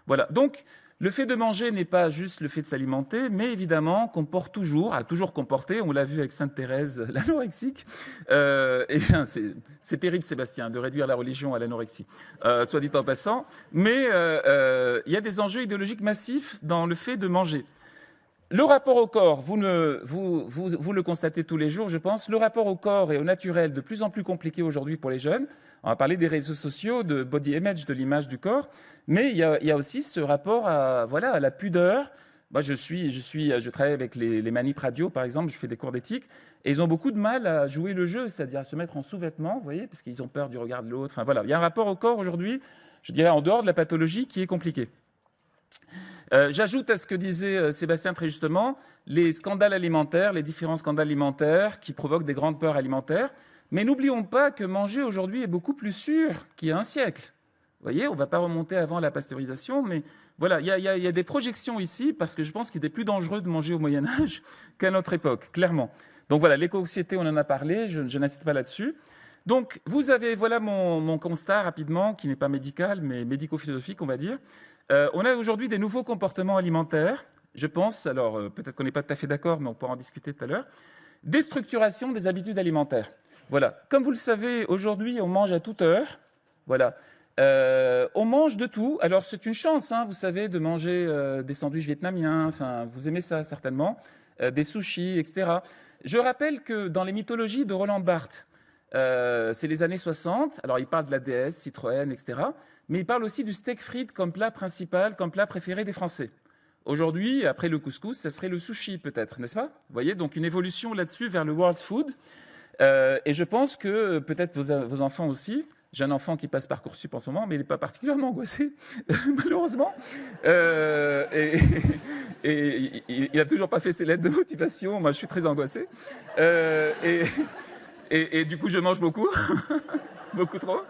Voilà. Donc le fait de manger n'est pas juste le fait de s'alimenter, mais évidemment comporte toujours, a toujours comporté, on l'a vu avec Sainte Thérèse, l'anorexique. Et bien, c'est terrible, Sébastien, de réduire la religion à l'anorexie, soit dit en passant. Mais il y a des enjeux idéologiques massifs dans le fait de manger. Le rapport au corps, vous le constatez tous les jours, je pense. Le rapport au corps et au naturel, de plus en plus compliqué aujourd'hui pour les jeunes. On va parler des réseaux sociaux, de body image, de l'image du corps. Mais il y a aussi ce rapport à la pudeur. Moi, je travaille avec les manip radio, par exemple, je fais des cours d'éthique. Et ils ont beaucoup de mal à jouer le jeu, c'est-à-dire à se mettre en sous-vêtements, vous voyez, parce qu'ils ont peur du regard de l'autre. Enfin, voilà. Il y a un rapport au corps aujourd'hui, je dirais, en dehors de la pathologie, qui est compliqué. J'ajoute à ce que disait Sébastien très justement, les scandales alimentaires, les différents scandales alimentaires qui provoquent des grandes peurs alimentaires. Mais n'oublions pas que manger aujourd'hui est beaucoup plus sûr qu'il y a un siècle. Vous voyez, on ne va pas remonter avant la pasteurisation, mais voilà, il y a des projections ici, parce que je pense qu'il était plus dangereux de manger au Moyen-Âge qu'à notre époque, clairement. Donc voilà, l'éco-anxiété, on en a parlé, je n'insiste pas là-dessus. Donc, vous avez, voilà mon constat rapidement, qui n'est pas médical, mais médico-philosophique, on va dire. On a aujourd'hui des nouveaux comportements alimentaires, je pense, alors peut-être qu'on n'est pas tout à fait d'accord, mais on pourra en discuter tout à l'heure. Déstructuration des habitudes alimentaires. Voilà, comme vous le savez, aujourd'hui, on mange à toute heure. Voilà. On mange de tout. Alors, c'est une chance, hein, vous savez, de manger des sandwichs vietnamiens. Enfin, vous aimez ça certainement. Des sushis, etc. Je rappelle que dans les mythologies de Roland Barthes, c'est les années 60. Alors, il parle de la déesse, Citroën, etc. Mais il parle aussi du steak frites comme plat principal, comme plat préféré des Français. Aujourd'hui, après le couscous, ça serait le sushi peut-être, n'est-ce pas? Vous voyez, donc une évolution là-dessus vers le world food. Et je pense que peut-être vos enfants aussi. J'ai un enfant qui passe Parcoursup en ce moment, mais il n'est pas particulièrement angoissé, malheureusement. Et il n'a toujours pas fait ses lettres de motivation. Moi, je suis très angoissé. Et du coup, je mange beaucoup, beaucoup trop.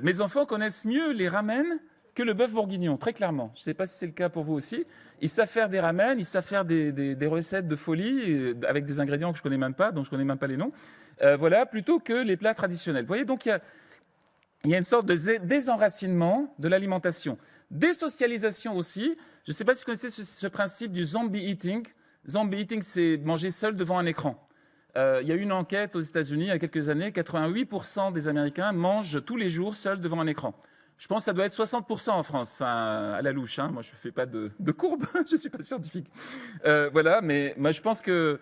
Mes enfants connaissent mieux les ramen que le bœuf bourguignon, très clairement. Je ne sais pas si c'est le cas pour vous aussi. Ils savent faire des ramen, ils savent faire des recettes de folie avec des ingrédients que je ne connais même pas, dont je ne connais même pas les noms, voilà, plutôt que les plats traditionnels. Vous voyez, donc il y a une sorte de désenracinement de l'alimentation. Désocialisation aussi. Je ne sais pas si vous connaissez ce principe du zombie eating. Zombie eating, c'est manger seul devant un écran. Il y a eu une enquête aux États-Unis il y a quelques années, 88% des Américains mangent tous les jours seuls devant un écran. Je pense que ça doit être 60% en France, enfin à la louche. Hein. Moi, je ne fais pas de courbe, je ne suis pas scientifique. Voilà, mais moi, je pense que...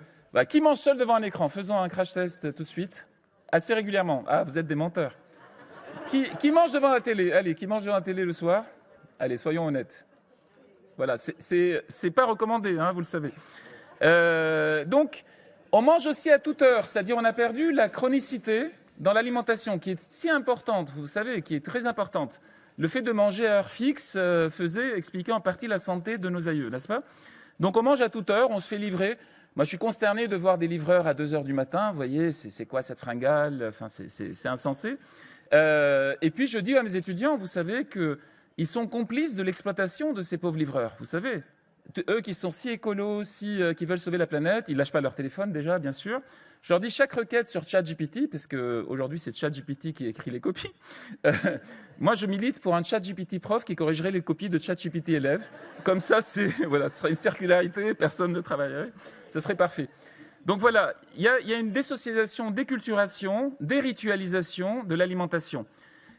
qui mange seul devant un écran? Faisons un crash test tout de suite, assez régulièrement. Ah, vous êtes des menteurs. Qui mange devant la télé? Allez, qui mange devant la télé le soir? Allez, soyons honnêtes. Voilà, c'est pas recommandé, hein, vous le savez. Donc, on mange aussi à toute heure, c'est-à-dire on a perdu la chronicité dans l'alimentation, qui est si importante, vous savez, qui est très importante. Le fait de manger à heure fixe expliquait en partie la santé de nos aïeux, n'est-ce pas? Donc on mange à toute heure, on se fait livrer. Moi, je suis consterné de voir des livreurs à 2 heures du matin. Vous voyez, c'est quoi cette fringale? Enfin, c'est insensé. Et puis, je dis à mes étudiants, vous savez qu'ils sont complices de l'exploitation de ces pauvres livreurs, vous savez. Eux qui sont si écolos, qui veulent sauver la planète, ils ne lâchent pas leur téléphone déjà, bien sûr. Je leur dis chaque requête sur ChatGPT, parce qu'aujourd'hui c'est ChatGPT qui écrit les copies. Moi je milite pour un ChatGPT prof qui corrigerait les copies de ChatGPT élèves. Comme ça, voilà, ce serait une circularité, personne ne travaillerait. Ce serait parfait. Donc voilà, il y a une désocialisation, déculturation, déritualisation de l'alimentation.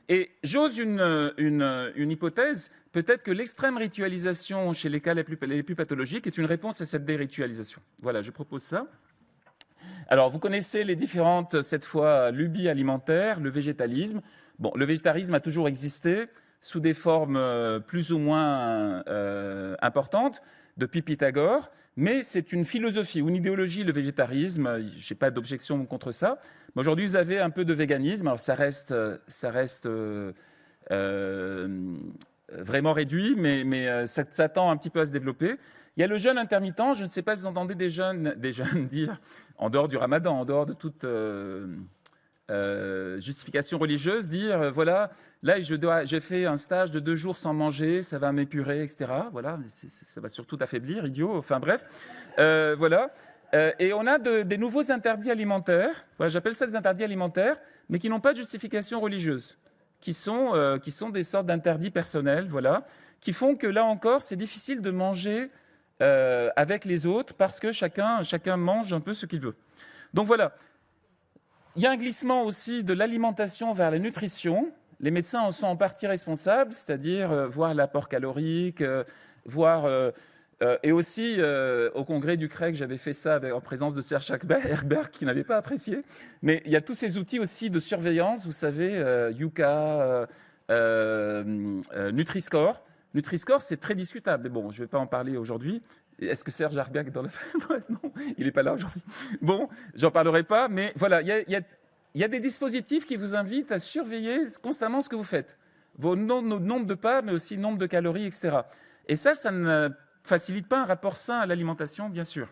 Et j'ose une hypothèse, peut-être que l'extrême ritualisation chez les cas les plus pathologiques est une réponse à cette déritualisation. Voilà, je propose ça. Alors, vous connaissez les différentes, cette fois, lubies alimentaires, le végétalisme. Bon, le végétarisme a toujours existé sous des formes plus ou moins importantes, depuis Pythagore, mais c'est une philosophie ou une idéologie, le végétarisme. Je n'ai pas d'objection contre ça. Mais aujourd'hui, vous avez un peu de véganisme. Alors, ça reste vraiment réduit, mais ça tend un petit peu à se développer. Il y a le jeûne intermittent. Je ne sais pas si vous entendez des jeunes dire, en dehors du ramadan, en dehors de toute justification religieuse, dire voilà, là j'ai fait un stage de 2 jours sans manger, ça va m'épurer, etc. Voilà, ça va surtout t'affaiblir, idiot. Enfin bref, voilà. Et on a des nouveaux interdits alimentaires. Voilà, j'appelle ça des interdits alimentaires, mais qui n'ont pas de justification religieuse, qui sont des sortes d'interdits personnels, voilà, qui font que là encore, c'est difficile de manger avec les autres parce que chacun mange un peu ce qu'il veut. Donc voilà. Il y a un glissement aussi de l'alimentation vers la nutrition. Les médecins en sont en partie responsables, c'est-à-dire voir l'apport calorique, et aussi au congrès du CREC, j'avais fait ça en présence de Serge Herbert qui n'avait pas apprécié. Mais il y a tous ces outils aussi de surveillance, vous savez, Yuka, Nutri-Score. Nutri-Score, c'est très discutable. Mais bon, je ne vais pas en parler aujourd'hui. Est-ce que Serge Herbert est dans la Non, il n'est pas là aujourd'hui. Bon, j'en parlerai pas, mais voilà, il y a des dispositifs qui vous invitent à surveiller constamment ce que vous faites. Vos nombres de pas, mais aussi nombre de calories, etc. Et ça ne facilite pas un rapport sain à l'alimentation, bien sûr.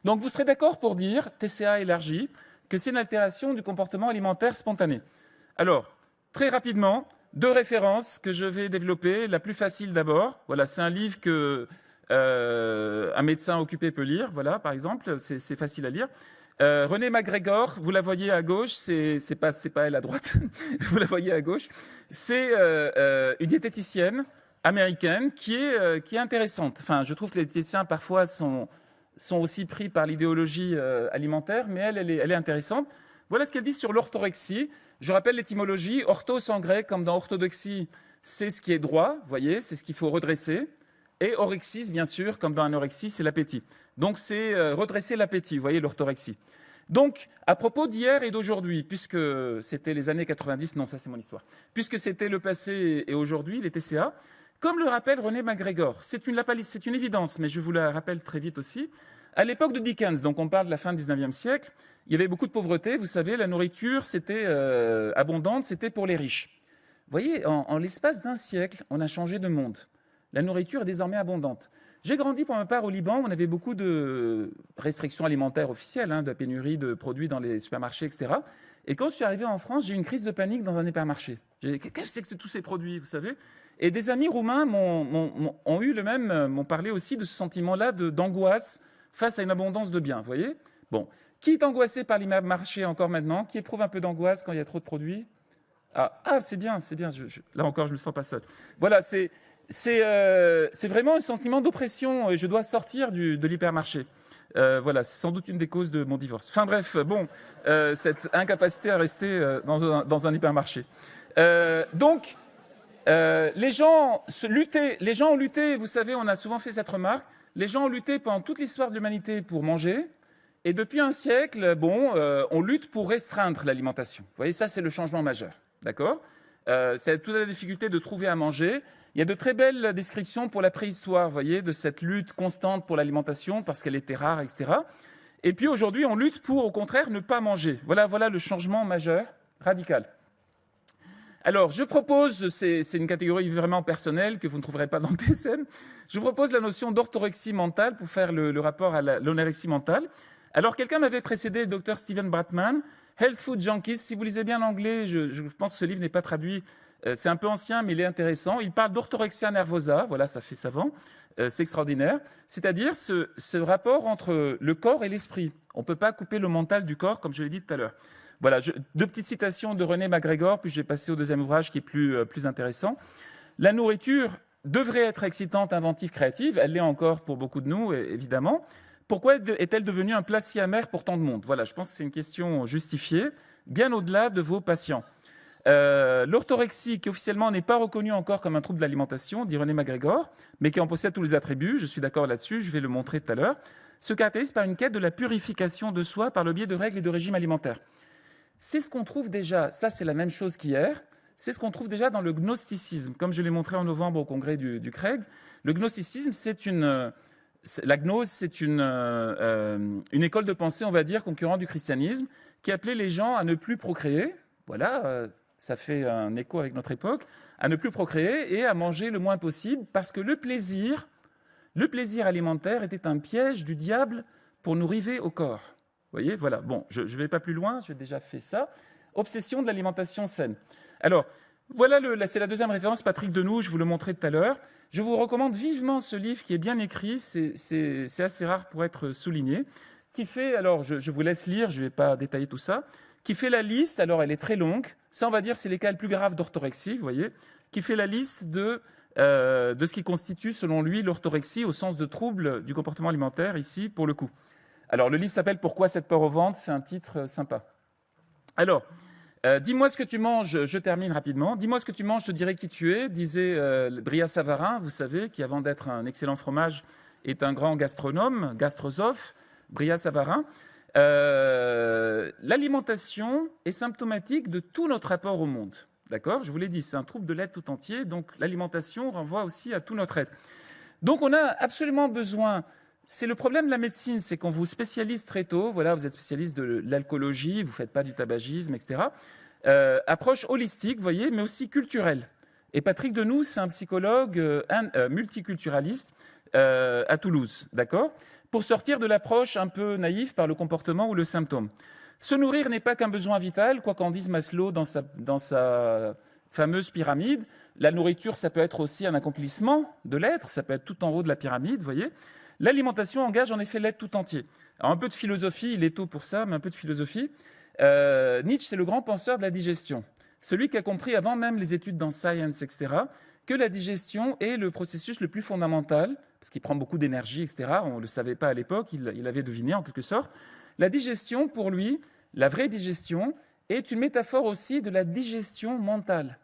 Donc, vous serez d'accord pour dire, TCA élargi, que c'est une altération du comportement alimentaire spontané. Alors, très rapidement, 2 références que je vais développer. La plus facile d'abord, voilà, c'est un livre que un médecin occupé peut lire, voilà, par exemple, c'est facile à lire. René McGregor, vous la voyez à gauche, c'est pas elle à droite, vous la voyez à gauche. C'est une diététicienne américaine qui est intéressante. Enfin, je trouve que les diététiciens parfois sont aussi pris par l'idéologie alimentaire, mais elle est intéressante. Voilà ce qu'elle dit sur l'orthorexie. Je rappelle l'étymologie. Orthos en grec, comme dans orthodoxie, c'est ce qui est droit, vous voyez, c'est ce qu'il faut redresser. Et orexis, bien sûr, comme dans anorexie, c'est l'appétit. Donc, c'est redresser l'appétit, vous voyez, l'orthorexie. Donc, à propos d'hier et d'aujourd'hui, puisque c'était les années 90, non, ça c'est mon histoire, puisque c'était le passé et aujourd'hui, les TCA, comme le rappelle René McGregor, c'est une évidence, mais je vous la rappelle très vite aussi, à l'époque de Dickens, donc on parle de la fin du 19e siècle, il y avait beaucoup de pauvreté, vous savez, la nourriture, c'était abondante, c'était pour les riches. Vous voyez, en l'espace d'un siècle, on a changé de monde. La nourriture est désormais abondante. J'ai grandi pour ma part au Liban, on avait beaucoup de restrictions alimentaires officielles, de pénurie de produits dans les supermarchés, etc. Et quand je suis arrivé en France, j'ai eu une crise de panique dans un hypermarché. Qu'est-ce que c'est que tous ces produits, vous savez? Et des amis roumains m'ont parlé aussi de ce sentiment-là d'angoisse face à une abondance de biens, vous voyez? Bon, qui est angoissé par l'hypermarché encore maintenant? Qui éprouve un peu d'angoisse quand il y a trop de produits? Ah, c'est bien. Là encore, je ne me sens pas seul. Voilà, c'est vraiment un sentiment d'oppression et je dois sortir de l'hypermarché. Voilà, c'est sans doute une des causes de mon divorce. Enfin bref, bon, cette incapacité à rester dans un hypermarché. Donc, les gens ont lutté, vous savez, on a souvent fait cette remarque, les gens ont lutté pendant toute l'histoire de l'humanité pour manger, et depuis un siècle, on lutte pour restreindre l'alimentation. Vous voyez, ça c'est le changement majeur, d'accord ? C'est toute la difficulté de trouver à manger. Il y a de très belles descriptions pour la préhistoire, vous voyez, de cette lutte constante pour l'alimentation parce qu'elle était rare, etc. Et puis aujourd'hui, on lutte pour, au contraire, ne pas manger. Voilà le changement majeur, radical. Alors, je propose, c'est une catégorie vraiment personnelle que vous ne trouverez pas dans le DSM, je propose la notion d'orthorexie mentale pour faire le rapport à l'anorexie mentale. Alors, quelqu'un m'avait précédé, le docteur Steven Bratman. Health Food Junkies, si vous lisez bien l'anglais, je pense que ce livre n'est pas traduit, c'est un peu ancien, mais il est intéressant. Il parle d'orthorexia nervosa, voilà, ça fait savant, c'est extraordinaire. C'est-à-dire ce rapport entre le corps et l'esprit. On ne peut pas couper le mental du corps, comme je l'ai dit tout à l'heure. Voilà, deux petites citations de René MacGregor, puis je vais passer au deuxième ouvrage qui est plus intéressant. La nourriture devrait être excitante, inventive, créative. Elle l'est encore pour beaucoup de nous, évidemment. Pourquoi est-elle devenue un plat si amer pour tant de monde? Voilà, je pense que c'est une question justifiée, bien au-delà de vos patients. L'orthorexie, qui officiellement n'est pas reconnue encore comme un trouble de l'alimentation, dit René MacGregor, mais qui en possède tous les attributs, je suis d'accord là-dessus, je vais le montrer tout à l'heure, se caractérise par une quête de la purification de soi par le biais de règles et de régimes alimentaires. C'est ce qu'on trouve déjà, ça c'est la même chose qu'hier, c'est ce qu'on trouve déjà dans le gnosticisme. Comme je l'ai montré en novembre au congrès du Craig, le gnosticisme, la gnose, c'est une école de pensée, on va dire, concurrente du christianisme, qui appelait les gens à ne plus procréer, voilà, ça fait un écho avec notre époque, à ne plus procréer et à manger le moins possible, parce que le plaisir alimentaire était un piège du diable pour nous river au corps. Vous voyez, voilà. Bon, je ne vais pas plus loin, j'ai déjà fait ça. Obsession de l'alimentation saine. Alors, voilà, c'est la deuxième référence, Patrick Denous, je vous le montrais tout à l'heure. Je vous recommande vivement ce livre qui est bien écrit, c'est assez rare pour être souligné, qui fait, alors je vous laisse lire, je ne vais pas détailler tout ça, qui fait la liste, alors elle est très longue, ça on va dire c'est les cas les plus graves d'orthorexie, vous voyez, qui fait la liste de ce qui constitue selon lui l'orthorexie au sens de trouble du comportement alimentaire, ici pour le coup. Alors le livre s'appelle « Pourquoi cette peur au ventre ?» c'est un titre sympa. Alors, dis-moi ce que tu manges, je termine rapidement. Dis-moi ce que tu manges, je te dirai qui tu es, disait Brillat Savarin, vous savez, qui avant d'être un excellent fromage est un grand gastronome, gastrosophe, Brillat Savarin. L'alimentation est symptomatique de tout notre rapport au monde. D'accord ? Je vous l'ai dit, c'est un trouble de l'être tout entier, donc l'alimentation renvoie aussi à tout notre être. Donc on a absolument besoin... C'est le problème de la médecine, c'est qu'on vous spécialise très tôt, voilà, vous êtes spécialiste de l'alcoolologie, vous ne faites pas du tabagisme, etc. Approche holistique, vous voyez, mais aussi culturelle. Et Patrick Denous, c'est un psychologue multiculturaliste à Toulouse, d'accord ? Pour sortir de l'approche un peu naïve par le comportement ou le symptôme. Se nourrir n'est pas qu'un besoin vital, quoi qu'en dise Maslow dans sa fameuse pyramide. La nourriture, ça peut être aussi un accomplissement de l'être, ça peut être tout en haut de la pyramide, vous voyez. L'alimentation engage en effet l'être tout entier. Alors un peu de philosophie, il est tôt pour ça, mais un peu de philosophie. Nietzsche, c'est le grand penseur de la digestion. Celui qui a compris, avant même les études dans Science, etc., que la digestion est le processus le plus fondamental, parce qu'il prend beaucoup d'énergie, etc. On ne le savait pas à l'époque, il avait deviné en quelque sorte. La digestion, pour lui, la vraie digestion, est une métaphore aussi de la digestion mentale.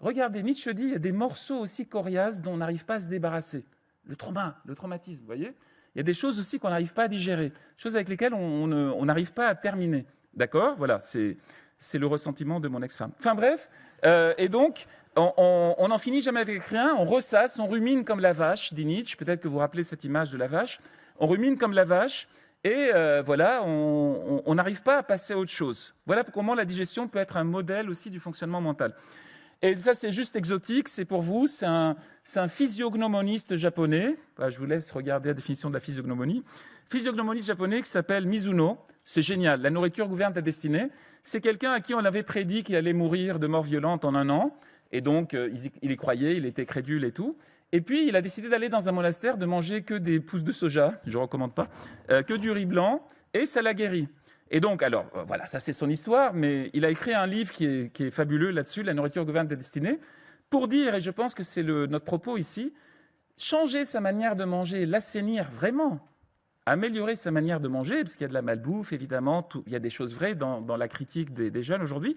Regardez, Nietzsche dit, il y a des morceaux aussi coriaces dont on n'arrive pas à se débarrasser. Le traumatisme, vous voyez. Il y a des choses aussi qu'on n'arrive pas à digérer, choses avec lesquelles on n'arrive pas à terminer. D'accord ? Voilà, c'est le ressentiment de mon ex-femme. Enfin bref, et donc, on n'en finit jamais avec rien, on ressasse, on rumine comme la vache, dit Nietzsche. Peut-être que vous vous rappelez cette image de la vache. On rumine comme la vache, et voilà, on n'arrive pas à passer à autre chose. Voilà comment la digestion peut être un modèle aussi du fonctionnement mental. Et ça, c'est juste exotique, c'est pour vous, c'est un physiognomoniste japonais. Je vous laisse regarder la définition de la physiognomonie. Physiognomoniste japonais qui s'appelle Mizuno. C'est génial, la nourriture gouverne ta destinée. C'est quelqu'un à qui on avait prédit qu'il allait mourir de mort violente en 1 an. Et donc, il y croyait, il était crédule et tout. Et puis, il a décidé d'aller dans un monastère, de manger que des pousses de soja, je ne recommande pas, que du riz blanc, et ça l'a guéri. Et donc, alors, voilà, ça c'est son histoire, mais il a écrit un livre qui est fabuleux là-dessus, La nourriture gouverne ta destinée, pour dire, et je pense que c'est notre propos ici, changer sa manière de manger, l'assainir vraiment, améliorer sa manière de manger, parce qu'il y a de la malbouffe, évidemment, il y a des choses vraies dans la critique des jeunes aujourd'hui,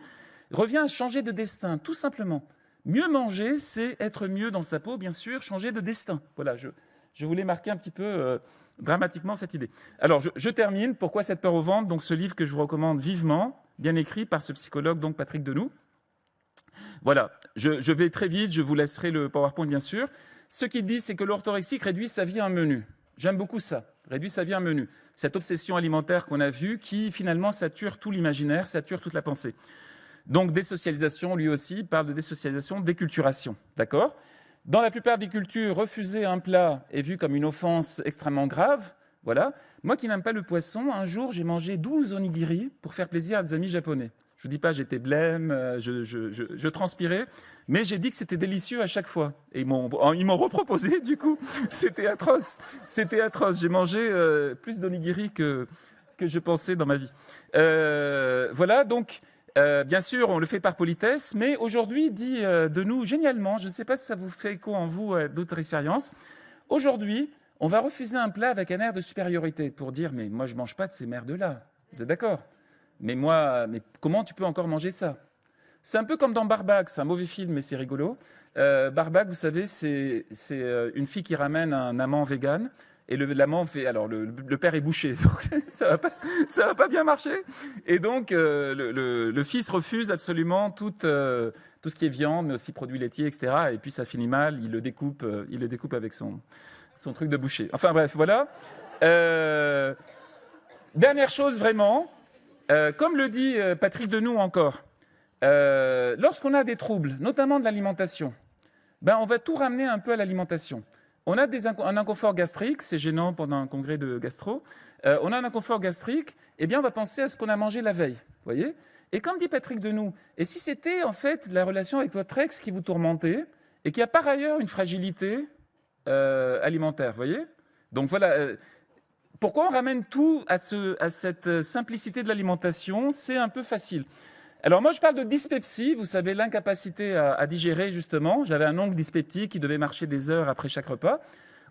revient à changer de destin, tout simplement. Mieux manger, c'est être mieux dans sa peau, bien sûr, changer de destin. Voilà, je voulais marquer un petit peu dramatiquement cette idée. Alors, je termine. Pourquoi cette peur au ventre ? Donc, ce livre que je vous recommande vivement, bien écrit par ce psychologue, donc Patrick Denous. Voilà, je vais très vite, je vous laisserai le PowerPoint, bien sûr. Ce qu'il dit, c'est que l'orthorexique réduit sa vie à un menu. J'aime beaucoup ça, réduit sa vie à un menu. Cette obsession alimentaire qu'on a vue, qui finalement sature tout l'imaginaire, sature toute la pensée. Donc, désocialisation, lui aussi, parle de désocialisation, déculturation. D'accord ? Dans la plupart des cultures, refuser un plat est vu comme une offense extrêmement grave. Voilà. Moi qui n'aime pas le poisson, un jour, j'ai mangé 12 onigiri pour faire plaisir à des amis japonais. Je ne vous dis pas, j'étais blême, je transpirais, mais j'ai dit que c'était délicieux à chaque fois. Et ils m'ont reproposé, du coup. C'était atroce. C'était atroce. J'ai mangé plus d'onigiri que je pensais dans ma vie. Voilà, donc, bien sûr, on le fait par politesse, mais aujourd'hui, dit de nous génialement, je ne sais pas si ça vous fait écho en vous d'autres expériences, aujourd'hui, on va refuser un plat avec un air de supériorité pour dire « mais moi, je ne mange pas de ces merdes-là ». Vous êtes d'accord ? Mais comment tu peux encore manger ça ? C'est un peu comme dans Barbac, c'est un mauvais film, mais c'est rigolo. Barbac, vous savez, c'est une fille qui ramène un amant vegan, et l'amant fait... Alors, le père est bouché, donc ça va pas bien marcher. Et donc, le fils refuse absolument tout ce qui est viande, mais aussi produits laitiers, etc. Et puis, ça finit mal, il le découpe avec son truc de boucher. Enfin bref, voilà. Dernière chose vraiment, comme le dit Patrick Denoux encore, lorsqu'on a des troubles, notamment de l'alimentation, on va tout ramener un peu à l'alimentation. On a un inconfort gastrique, c'est gênant pendant un congrès de gastro. On a un inconfort gastrique, eh bien on va penser à ce qu'on a mangé la veille, voyez. Et comme dit Patrick Denoux, et si c'était en fait la relation avec votre ex qui vous tourmentait, et qu'il y a par ailleurs une fragilité alimentaire, vous voyez ? Donc voilà, pourquoi on ramène tout à cette simplicité de l'alimentation ? C'est un peu facile. Alors moi, je parle de dyspepsie, vous savez, l'incapacité à digérer, justement. J'avais un oncle dyspeptique qui devait marcher des heures après chaque repas.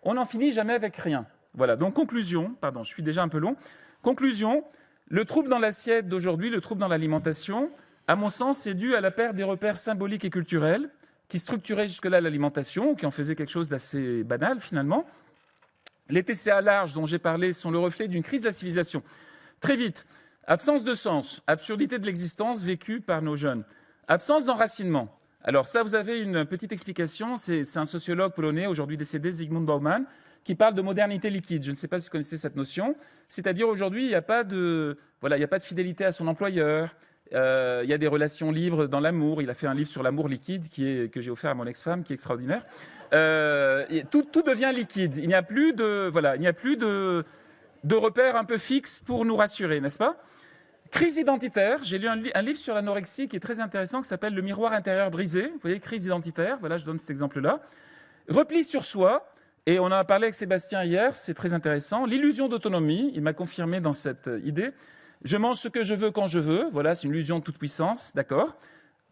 On n'en finit jamais avec rien. Voilà, donc conclusion, pardon, je suis déjà un peu long. Conclusion, le trouble dans l'assiette d'aujourd'hui, le trouble dans l'alimentation, à mon sens, c'est dû à la perte des repères symboliques et culturels qui structuraient jusque-là l'alimentation, qui en faisaient quelque chose d'assez banal, finalement. Les TCA larges dont j'ai parlé sont le reflet d'une crise de la civilisation. Très vite, absence de sens, absurdité de l'existence vécue par nos jeunes, absence d'enracinement. Alors ça, vous avez une petite explication, c'est un sociologue polonais, aujourd'hui décédé, Zygmunt Bauman, qui parle de modernité liquide. Je ne sais pas si vous connaissez cette notion. C'est-à-dire aujourd'hui, il n'y a pas de fidélité à son employeur, il y a des relations libres dans l'amour. Il a fait un livre sur l'amour liquide que j'ai offert à mon ex-femme, qui est extraordinaire. Tout devient liquide. Il n'y a plus de repères un peu fixes pour nous rassurer, n'est-ce pas ? Crise identitaire. J'ai lu un livre sur l'anorexie qui est très intéressant, qui s'appelle « Le miroir intérieur brisé ». Vous voyez, crise identitaire. Voilà, je donne cet exemple-là. Repli sur soi. Et on en a parlé avec Sébastien hier, c'est très intéressant. L'illusion d'autonomie, il m'a confirmé dans cette idée. Je mange ce que je veux quand je veux. Voilà, c'est une illusion de toute puissance, d'accord.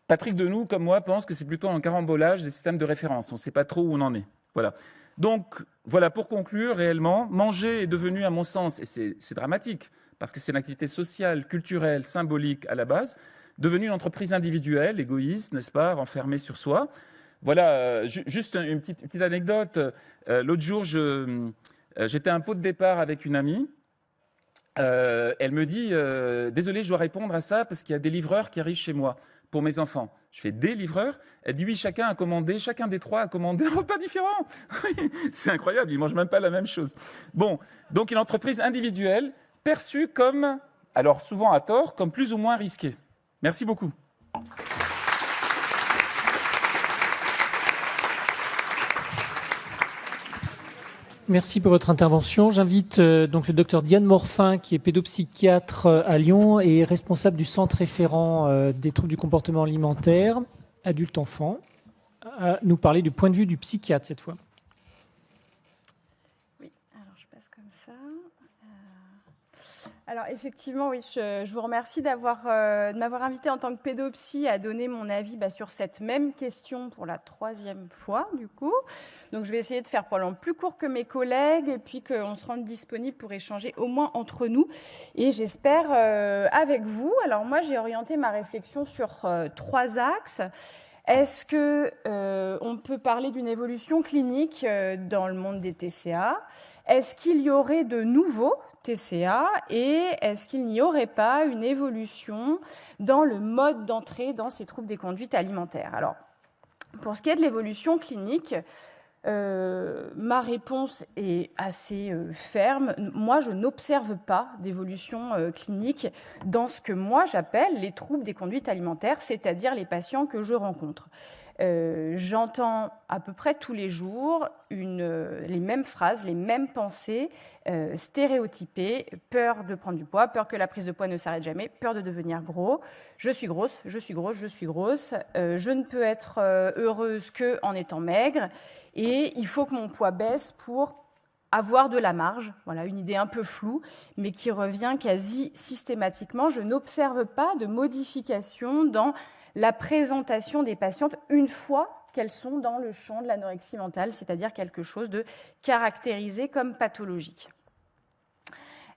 Patrick Denoux, comme moi, pense que c'est plutôt un carambolage des systèmes de référence. On ne sait pas trop où on en est. Voilà. Donc, voilà, pour conclure, réellement, manger est devenu, à mon sens, et c'est dramatique, parce que c'est une activité sociale, culturelle, symbolique à la base, devenue une entreprise individuelle, égoïste, n'est-ce pas, renfermée sur soi. Voilà, juste une petite anecdote. L'autre jour, j'étais à un pot de départ avec une amie. Elle me dit « Désolé, je dois répondre à ça parce qu'il y a des livreurs qui arrivent chez moi pour mes enfants. » Je fais « Des livreurs ?» Elle dit « Oui, chacun des trois a commandé un repas différent. » C'est incroyable, ils ne mangent même pas la même chose. Bon, donc une entreprise individuelle perçue comme, alors souvent à tort, comme plus ou moins risquée. Merci beaucoup. Merci pour votre intervention. J'invite donc le docteur Diane Morfin, qui est pédopsychiatre à Lyon et responsable du centre référent des troubles du comportement alimentaire, adulte-enfant, à nous parler du point de vue du psychiatre cette fois. Oui, alors je passe comme ça. Alors effectivement, oui, je vous remercie de m'avoir invité en tant que pédopsie à donner mon avis sur cette même question pour la 3e fois du coup. Donc je vais essayer de faire probablement plus court que mes collègues et puis qu'on se rende disponible pour échanger au moins entre nous et j'espère avec vous. Alors moi j'ai orienté ma réflexion sur 3 axes. Est-ce qu'on peut parler d'une évolution clinique dans le monde des TCA ? Est-ce qu'il y aurait de nouveaux TCA et est-ce qu'il n'y aurait pas une évolution dans le mode d'entrée dans ces troubles des conduites alimentaires ? Alors, pour ce qui est de l'évolution clinique, ma réponse est assez ferme. Moi, je n'observe pas d'évolution clinique dans ce que moi j'appelle les troubles des conduites alimentaires, c'est-à-dire les patients que je rencontre. j'entends à peu près tous les jours les mêmes phrases, les mêmes pensées stéréotypées, peur de prendre du poids, peur que la prise de poids ne s'arrête jamais, peur de devenir gros, je suis grosse, je suis grosse, je suis grosse, je ne peux être heureuse qu'en étant maigre, et il faut que mon poids baisse pour avoir de la marge. Voilà, une idée un peu floue, mais qui revient quasi systématiquement. Je n'observe pas de modification dans la présentation des patientes une fois qu'elles sont dans le champ de l'anorexie mentale, c'est-à-dire quelque chose de caractérisé comme pathologique.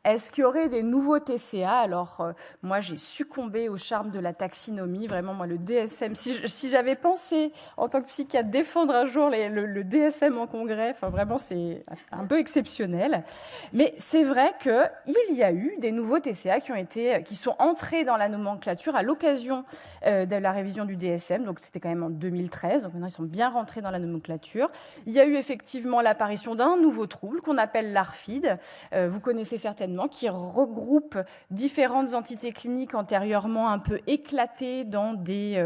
Est-ce qu'il y aurait des nouveaux TCA? Alors, moi, j'ai succombé au charme de la taxinomie. Vraiment, moi, le DSM, si j'avais pensé, en tant que psychiatre, défendre un jour le DSM en congrès, enfin, vraiment, c'est un peu exceptionnel. Mais c'est vrai qu'il y a eu des nouveaux TCA qui sont entrés dans la nomenclature à l'occasion de la révision du DSM. Donc, c'était quand même en 2013. Donc, maintenant, ils sont bien rentrés dans la nomenclature. Il y a eu effectivement l'apparition d'un nouveau trouble qu'on appelle l'ARFID. Vous connaissez certainement, qui regroupe différentes entités cliniques antérieurement un peu éclatées dans des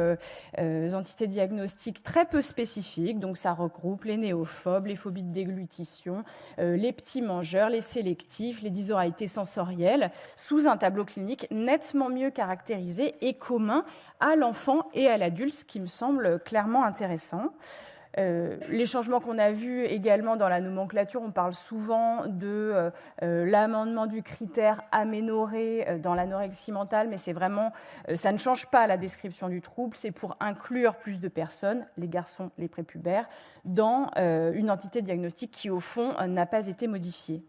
entités diagnostiques très peu spécifiques. Donc ça regroupe les néophobes, les phobies de déglutition, les petits mangeurs, les sélectifs, les dysoralités sensorielles, sous un tableau clinique nettement mieux caractérisé et commun à l'enfant et à l'adulte, ce qui me semble clairement intéressant. Les changements qu'on a vus également dans la nomenclature, on parle souvent de l'amendement du critère aménorrhée dans l'anorexie mentale, mais c'est vraiment, ça ne change pas la description du trouble, c'est pour inclure plus de personnes, les garçons, les prépubères, dans une entité diagnostique qui, au fond, n'a pas été modifiée.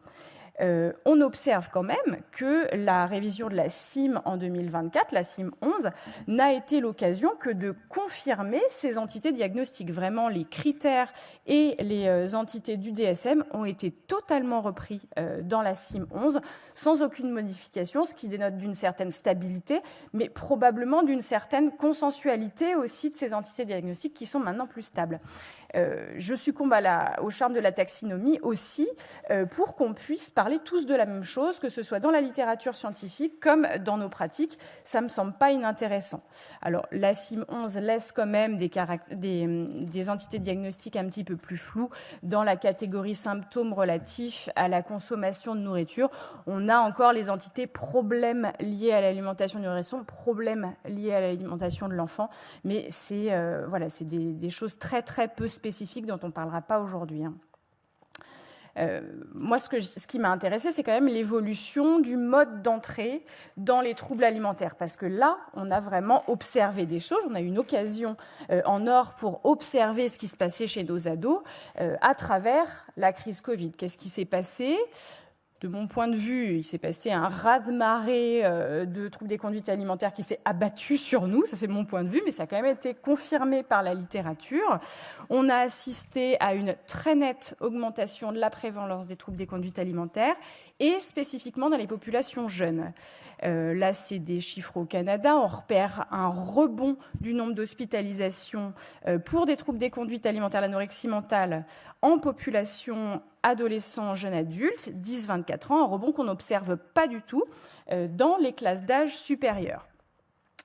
On observe quand même que la révision de la CIM en 2024, la CIM 11, n'a été l'occasion que de confirmer ces entités diagnostiques. Vraiment, les critères et les entités du DSM ont été totalement repris dans la CIM 11, sans aucune modification, ce qui dénote d'une certaine stabilité, mais probablement d'une certaine consensualité aussi de ces entités diagnostiques qui sont maintenant plus stables. Je succombe au charme de la taxinomie aussi pour qu'on puisse parler tous de la même chose, que ce soit dans la littérature scientifique comme dans nos pratiques. Ça ne me semble pas inintéressant. Alors, la CIM 11 laisse quand même des entités diagnostiques un petit peu plus floues dans la catégorie symptômes relatifs à la consommation de nourriture. On a encore les entités problèmes liés à l'alimentation du nourrisson, problèmes liés à l'alimentation de l'enfant, mais c'est des choses très très peu spécifiques dont on ne parlera pas aujourd'hui. Moi, ce qui m'a intéressé, c'est quand même l'évolution du mode d'entrée dans les troubles alimentaires, parce que là, on a vraiment observé des choses. On a eu une occasion en or pour observer ce qui se passait chez nos ados à travers la crise Covid. Qu'est-ce qui s'est passé ? De mon point de vue, il s'est passé un raz-de-marée de troubles des conduites alimentaires qui s'est abattu sur nous. Ça, c'est mon point de vue, mais ça a quand même été confirmé par la littérature. On a assisté à une très nette augmentation de la prévalence des troubles des conduites alimentaires et spécifiquement dans les populations jeunes. Là, c'est des chiffres au Canada. On repère un rebond du nombre d'hospitalisations pour des troubles des conduites alimentaires, l'anorexie mentale, en population adolescents, jeunes adultes, 10-24 ans, un rebond qu'on n'observe pas du tout dans les classes d'âge supérieures.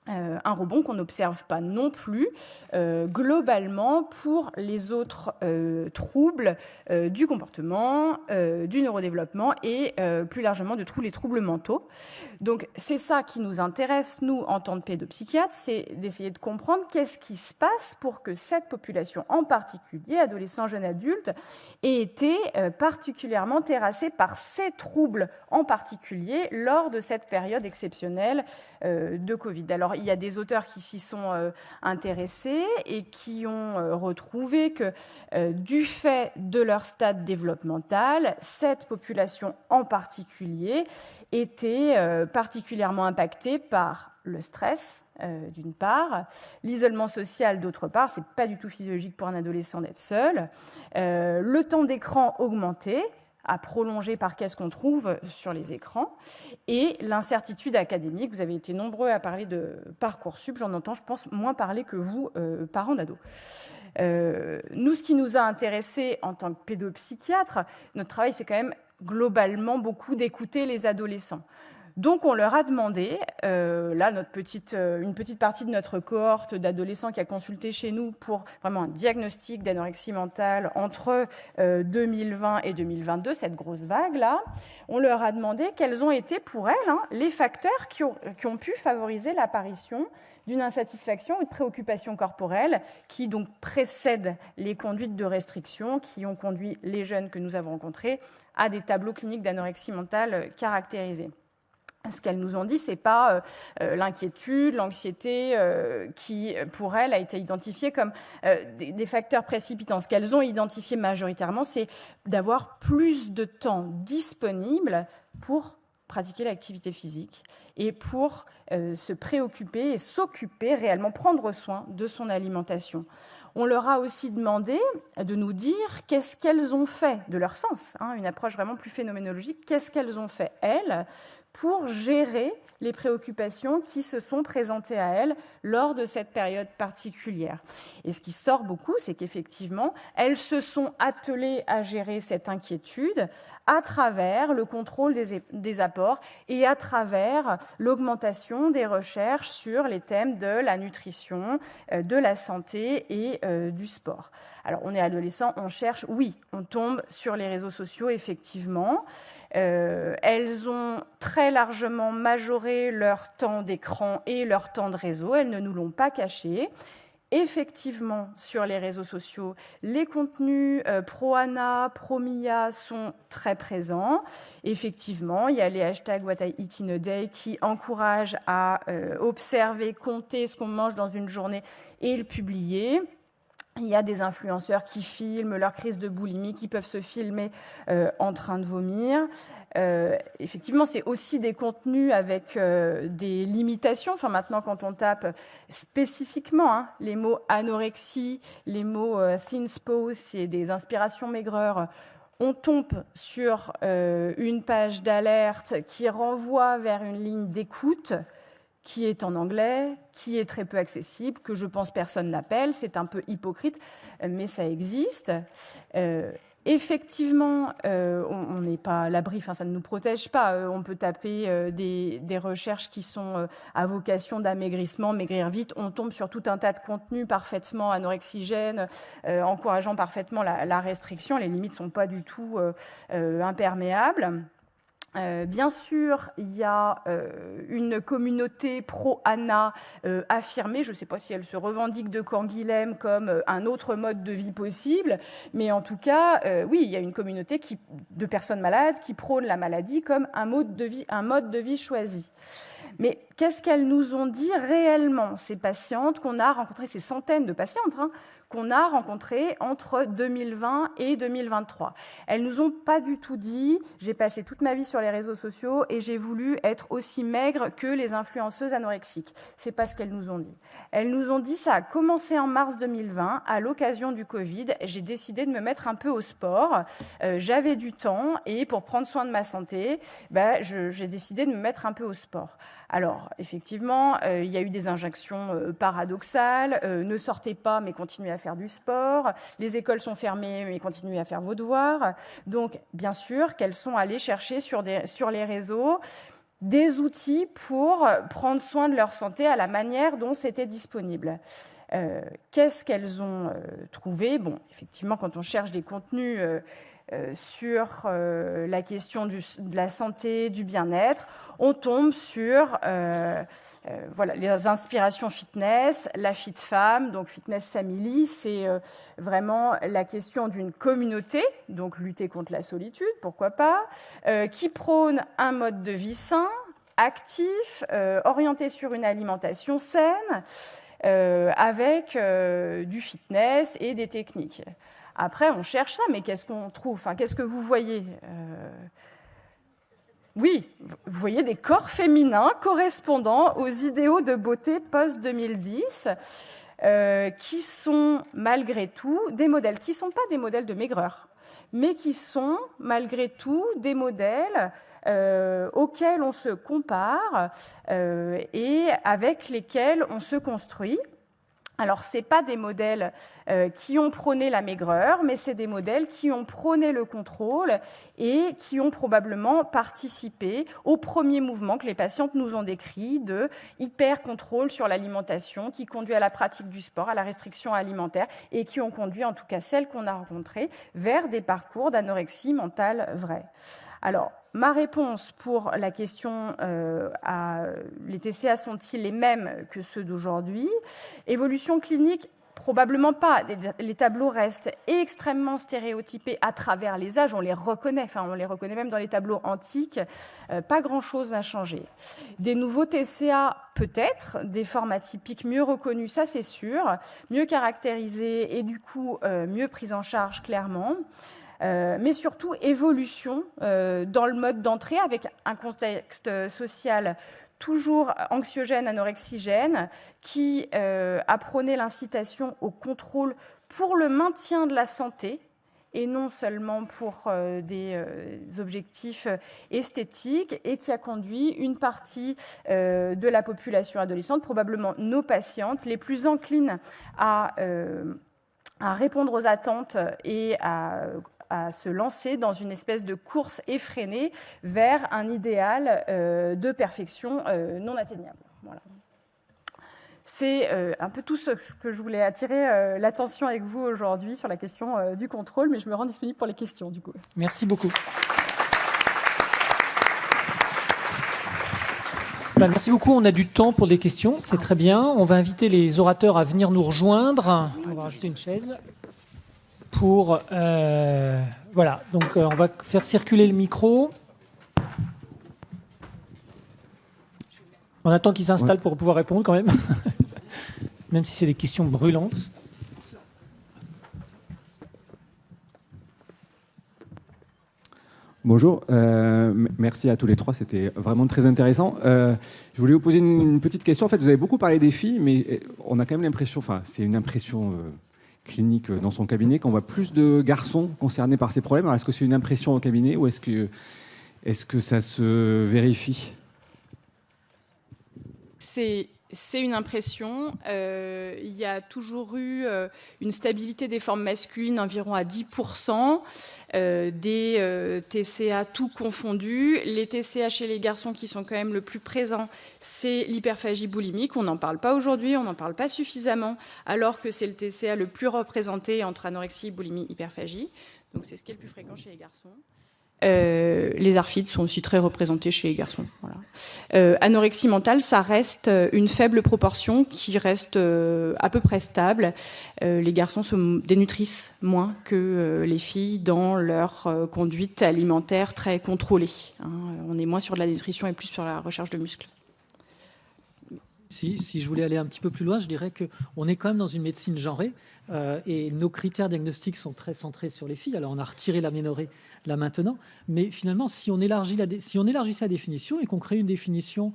Un rebond qu'on n'observe pas non plus globalement pour les autres troubles du comportement, du neurodéveloppement et plus largement de tous les troubles mentaux. Donc c'est ça qui nous intéresse, nous, en tant que pédopsychiatres, c'est d'essayer de comprendre qu'est-ce qui se passe pour que cette population en particulier, adolescents, jeunes adultes, ait été particulièrement terrassée par ces troubles en particulier lors de cette période exceptionnelle de Covid. Alors, il y a des auteurs qui s'y sont intéressés et qui ont retrouvé que du fait de leur stade développemental, cette population en particulier était particulièrement impactée par le stress, d'une part, l'isolement social, d'autre part. C'est pas du tout physiologique pour un adolescent d'être seul. Le temps d'écran augmenté, à prolonger par qu'est-ce qu'on trouve sur les écrans, et l'incertitude académique. Vous avez été nombreux à parler de Parcoursup, j'en entends, je pense, moins parler que vous, parents d'ados. Nous, ce qui nous a intéressés en tant que pédopsychiatres, notre travail, c'est quand même globalement beaucoup d'écouter les adolescents. Donc on leur a demandé, là une petite partie de notre cohorte d'adolescents qui a consulté chez nous pour vraiment un diagnostic d'anorexie mentale entre 2020 et 2022, cette grosse vague-là, on leur a demandé quels ont été pour elles les facteurs qui ont pu favoriser l'apparition d'une insatisfaction ou de préoccupation corporelle qui donc précèdent les conduites de restriction qui ont conduit les jeunes que nous avons rencontrés à des tableaux cliniques d'anorexie mentale caractérisés. Ce qu'elles nous ont dit, ce n'est pas l'inquiétude, l'anxiété qui, pour elles, a été identifiée comme des facteurs précipitants. Ce qu'elles ont identifié majoritairement, c'est d'avoir plus de temps disponible pour pratiquer l'activité physique et pour se préoccuper et s'occuper réellement, prendre soin de son alimentation. On leur a aussi demandé de nous dire qu'est-ce qu'elles ont fait de leur sens, une approche vraiment plus phénoménologique, qu'est-ce qu'elles ont fait, elles, pour gérer les préoccupations qui se sont présentées à elles lors de cette période particulière. Et ce qui sort beaucoup, c'est qu'effectivement, elles se sont attelées à gérer cette inquiétude à travers le contrôle des apports et à travers l'augmentation des recherches sur les thèmes de la nutrition, de la santé et du sport. Alors, on est adolescent, on cherche, oui, on tombe sur les réseaux sociaux, effectivement. Elles ont très largement majoré leur temps d'écran et leur temps de réseau, elles ne nous l'ont pas caché. Effectivement, sur les réseaux sociaux, les contenus pro-ANA, pro-MIA sont très présents. Effectivement, il y a les hashtags What I Eat in a Day qui encouragent à observer, compter ce qu'on mange dans une journée et le publier. Il y a des influenceurs qui filment leur crise de boulimie, qui peuvent se filmer en train de vomir. Effectivement, c'est aussi des contenus avec des limitations. Enfin, maintenant, quand on tape spécifiquement les mots anorexie, les mots thinspo, c'est des inspirations maigreur, on tombe sur une page d'alerte qui renvoie vers une ligne d'écoute qui est en anglais, qui est très peu accessible, que je pense personne n'appelle. C'est un peu hypocrite, mais ça existe. Effectivement, on n'est pas à l'abri, ça ne nous protège pas. On peut taper des recherches qui sont à vocation d'amaigrissement, maigrir vite. On tombe sur tout un tas de contenus parfaitement anorexigènes, encourageant parfaitement la restriction. Les limites ne sont pas du tout imperméables. Bien sûr, il y a une communauté pro-ANA affirmée. Je ne sais pas si elle se revendique de Canguilhem comme un autre mode de vie possible, mais en tout cas, oui, il y a une communauté de personnes malades qui prônent la maladie comme un mode de vie choisi. Mais qu'est-ce qu'elles nous ont dit réellement, ces patientes qu'on a rencontrées, ces centaines de patientes qu'on a rencontrées entre 2020 et 2023. Elles nous ont pas du tout dit « j'ai passé toute ma vie sur les réseaux sociaux et j'ai voulu être aussi maigre que les influenceuses anorexiques ». C'est pas ce qu'elles nous ont dit. Elles nous ont dit « ça a commencé en mars 2020, à l'occasion du Covid, j'ai décidé de me mettre un peu au sport, j'avais du temps et pour prendre soin de ma santé, j'ai décidé de me mettre un peu au sport ». Alors, effectivement, il y a eu des injonctions paradoxales. Ne sortez pas, mais continuez à faire du sport. Les écoles sont fermées, mais continuez à faire vos devoirs. Donc, bien sûr, qu'elles sont allées chercher sur les réseaux des outils pour prendre soin de leur santé à la manière dont c'était disponible. Qu'est-ce qu'elles ont trouvé ? Bon, effectivement, quand on cherche des contenus sur la question de la santé, du bien-être, on tombe sur les inspirations fitness, la fit femme, donc fitness family, c'est vraiment la question d'une communauté, donc lutter contre la solitude, pourquoi pas, qui prône un mode de vie sain, actif, orienté sur une alimentation saine, avec du fitness et des techniques. Après, on cherche ça, mais qu'est-ce qu'on trouve ? Qu'est-ce que vous voyez ? Oui, vous voyez des corps féminins correspondant aux idéaux de beauté post-2010, qui sont malgré tout des modèles, qui ne sont pas des modèles de maigreur, mais qui sont malgré tout des modèles auxquels on se compare et avec lesquels on se construit. Alors, ce n'est pas des modèles qui ont prôné la maigreur, mais c'est des modèles qui ont prôné le contrôle et qui ont probablement participé au premier mouvement que les patientes nous ont décrit de hyper-contrôle sur l'alimentation qui conduit à la pratique du sport, à la restriction alimentaire et qui ont conduit, en tout cas celles qu'on a rencontrées, vers des parcours d'anorexie mentale vraie. Alors, ma réponse pour la question les TCA sont-ils les mêmes que ceux d'aujourd'hui? Évolution clinique, probablement pas. Les tableaux restent extrêmement stéréotypés à travers les âges. On les reconnaît, on les reconnaît même dans les tableaux antiques. Pas grand-chose n'a changé. Des nouveaux TCA, peut-être. Des formes atypiques mieux reconnues, ça c'est sûr. Mieux caractérisées et du coup mieux prises en charge clairement. Mais surtout évolution dans le mode d'entrée avec un contexte social toujours anxiogène, anorexigène, qui a prôné l'incitation au contrôle pour le maintien de la santé et non seulement pour des objectifs esthétiques, et qui a conduit une partie de la population adolescente, probablement nos patientes, les plus enclines à répondre aux attentes et à se lancer dans une espèce de course effrénée vers un idéal de perfection non atteignable. Voilà. C'est un peu tout ce que je voulais attirer l'attention avec vous aujourd'hui sur la question du contrôle, mais je me rends disponible pour les questions du coup. Merci beaucoup. Merci beaucoup, on a du temps pour des questions, c'est très bien. On va inviter les orateurs à venir nous rejoindre. On va rajouter une chaise. Pour voilà, donc on va faire circuler le micro. On attend qu'ils s'installent pour pouvoir répondre quand même, même si c'est des questions brûlantes. Bonjour, merci à tous les trois, c'était vraiment très intéressant. Je voulais vous poser une petite question. En fait, vous avez beaucoup parlé des filles, mais on a quand même l'impression, enfin c'est une impression clinique dans son cabinet, qu'on voit plus de garçons concernés par ces problèmes. Alors, est-ce que c'est une impression au cabinet ou est-ce que ça se vérifie? C'est une impression. Il y a toujours eu une stabilité des formes masculines environ à 10%, des TCA tout confondus. Les TCA chez les garçons qui sont quand même le plus présents, c'est l'hyperphagie boulimique. On n'en parle pas aujourd'hui, on n'en parle pas suffisamment, alors que c'est le TCA le plus représenté entre anorexie, boulimie, hyperphagie. Donc c'est ce qui est le plus fréquent chez les garçons. Les ARFID sont aussi très représentés chez les garçons. Voilà. Anorexie mentale, ça reste une faible proportion qui reste à peu près stable. Les garçons se dénutrissent moins que les filles dans leur conduite alimentaire très contrôlée. On est moins sur de la nutrition et plus sur la recherche de muscles. Si je voulais aller un petit peu plus loin, je dirais qu'on est quand même dans une médecine genrée et nos critères diagnostiques sont très centrés sur les filles. Alors on a retiré l'aménorrhée là maintenant, mais finalement si on élargit la définition et qu'on crée une définition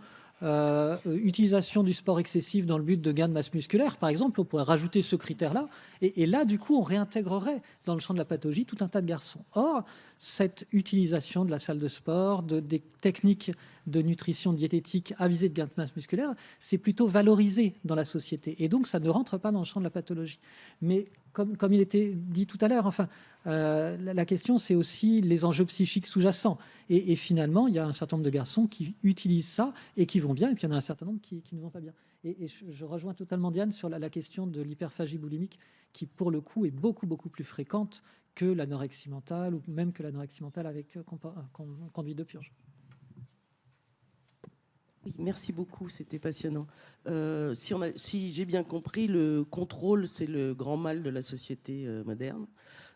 utilisation du sport excessif dans le but de gain de masse musculaire, par exemple, on pourrait rajouter ce critère-là, et là, du coup, on réintégrerait dans le champ de la pathologie tout un tas de garçons. Or, cette utilisation de la salle de sport, des techniques de nutrition diététique à visée de gain de masse musculaire, c'est plutôt valorisé dans la société, et donc ça ne rentre pas dans le champ de la pathologie. Mais comme il était dit tout à l'heure, enfin, la question, c'est aussi les enjeux psychiques sous-jacents. Et finalement, il y a un certain nombre de garçons qui utilisent ça et qui vont bien, et puis il y en a un certain nombre qui ne vont pas bien. Et je rejoins totalement Diane sur la question de l'hyperphagie boulimique, qui pour le coup est beaucoup, beaucoup plus fréquente que l'anorexie mentale, ou même que l'anorexie mentale avec conduite de purge. Oui, merci beaucoup, c'était passionnant. Si j'ai bien compris, le contrôle, c'est le grand mal de la société moderne.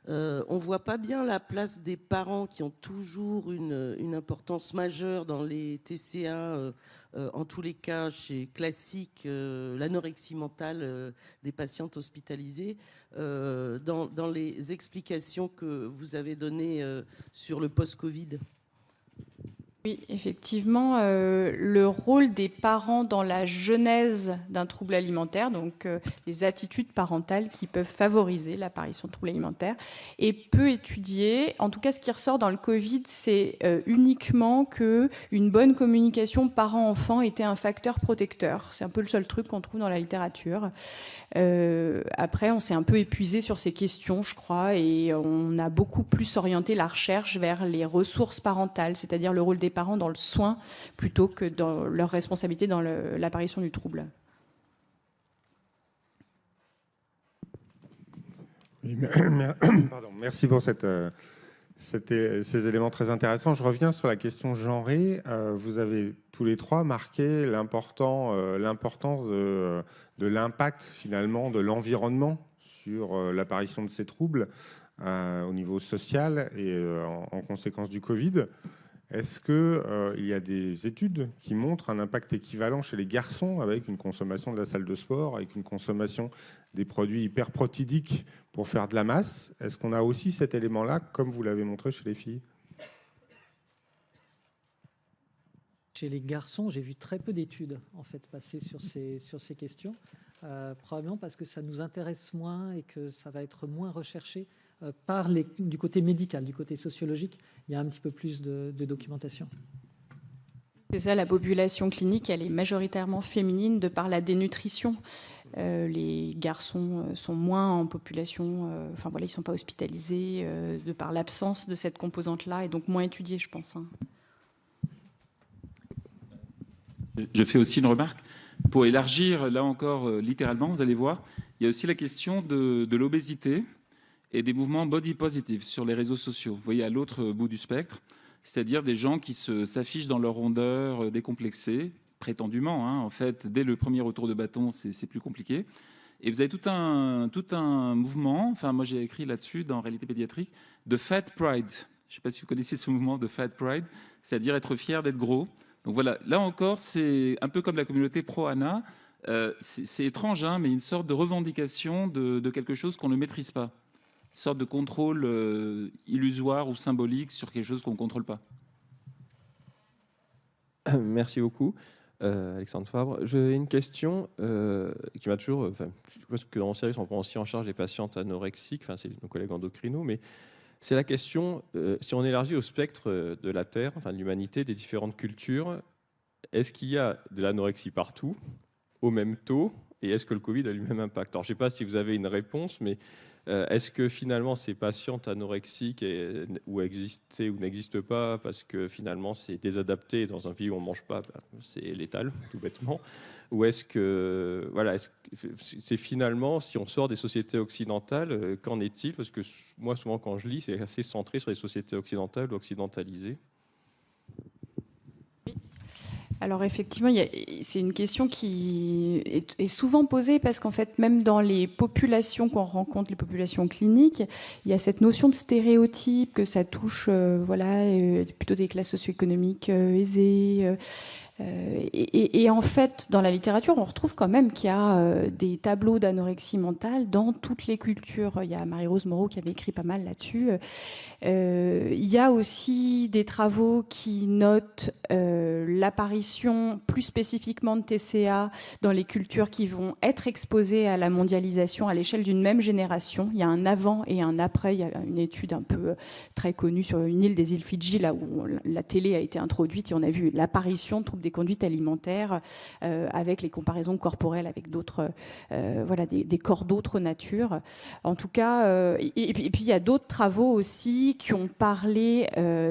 On ne voit pas bien la place des parents qui ont toujours une importance majeure dans les TCA, en tous les cas chez classique, l'anorexie mentale des patientes hospitalisées. Dans les explications que vous avez données sur le post-Covid. Oui, effectivement, le rôle des parents dans la genèse d'un trouble alimentaire, donc les attitudes parentales qui peuvent favoriser l'apparition de troubles alimentaires, est peu étudié. En tout cas, ce qui ressort dans le Covid, c'est uniquement qu'une bonne communication parent-enfant était un facteur protecteur. C'est un peu le seul truc qu'on trouve dans la littérature. Après, on s'est un peu épuisé sur ces questions, je crois, et on a beaucoup plus orienté la recherche vers les ressources parentales, c'est-à-dire le rôle des parents dans le soin, plutôt que dans leur responsabilité dans l'apparition du trouble. Oui, pardon, merci pour ces éléments très intéressants. Je reviens sur la question genrée. Vous avez tous les trois marqué l'importance de l'impact finalement de l'environnement sur l'apparition de ces troubles au niveau social et en conséquence du Covid. Est-ce qu'il y a des études qui montrent un impact équivalent chez les garçons avec une consommation de la salle de sport, avec une consommation des produits hyperprotidiques pour faire de la masse? Est-ce qu'on a aussi cet élément-là, comme vous l'avez montré chez les filles? Chez les garçons, j'ai vu très peu d'études en fait passer sur ces questions, probablement parce que ça nous intéresse moins et que ça va être moins recherché du côté médical, du côté sociologique. Il y a un petit peu plus de documentation. C'est ça, la population clinique, elle est majoritairement féminine de par la dénutrition. Les garçons sont moins en population, enfin voilà, ils ne sont pas hospitalisés de par l'absence de cette composante-là et donc moins étudiés, je pense. Je fais aussi une remarque. Pour élargir, là encore, littéralement, vous allez voir, il y a aussi la question de l'obésité et des mouvements body positive sur les réseaux sociaux. Vous voyez, à l'autre bout du spectre, c'est-à-dire des gens qui s'affichent dans leur rondeur décomplexée, prétendument. En fait, dès le premier retour de bâton, c'est plus compliqué. Et vous avez tout un mouvement, enfin moi j'ai écrit là-dessus dans Réalité pédiatrique, de Fat Pride. Je ne sais pas si vous connaissez ce mouvement de Fat Pride, c'est-à-dire être fier d'être gros. Donc voilà, là encore, c'est un peu comme la communauté pro-ANA. C'est étrange, mais une sorte de revendication de quelque chose qu'on ne maîtrise pas. Une sorte de contrôle illusoire ou symbolique sur quelque chose qu'on ne contrôle pas. Merci beaucoup, Alexandre Fabre. J'ai une question qui m'a toujours... je pense que dans mon service, on prend aussi en charge les patientes anorexiques, c'est nos collègues endocrinos, mais c'est la question, si on élargit au spectre de la Terre, de l'humanité, des différentes cultures, est-ce qu'il y a de l'anorexie partout, au même taux, et est-ce que le Covid a eu le même impact? Alors, je ne sais pas si vous avez une réponse, mais est-ce que finalement ces patientes anorexiques ou existent ou n'existent pas parce que finalement c'est désadapté dans un pays où on ne mange pas, c'est létal, tout bêtement? Ou est-ce que c'est finalement, si on sort des sociétés occidentales, qu'en est-il? Parce que moi, souvent quand je lis, c'est assez centré sur les sociétés occidentales ou occidentalisées. Alors effectivement, c'est une question qui est souvent posée parce qu'en fait, même dans les populations qu'on rencontre, les populations cliniques, il y a cette notion de stéréotype, que ça touche plutôt des classes socio-économiques aisées. Et en fait, dans la littérature, on retrouve quand même qu'il y a des tableaux d'anorexie mentale dans toutes les cultures. Il y a Marie-Rose Moreau qui avait écrit pas mal là-dessus. Il y a aussi des travaux qui notent l'apparition plus spécifiquement de TCA dans les cultures qui vont être exposées à la mondialisation à l'échelle d'une même génération. Il y a un avant et un après. Il y a une étude un peu très connue sur une île des îles Fidji, là où la télé a été introduite et on a vu l'apparition de troubles des conduites alimentaires avec les comparaisons corporelles avec d'autres, des corps d'autres natures. En tout cas, et puis il y a d'autres travaux aussi qui ont parlé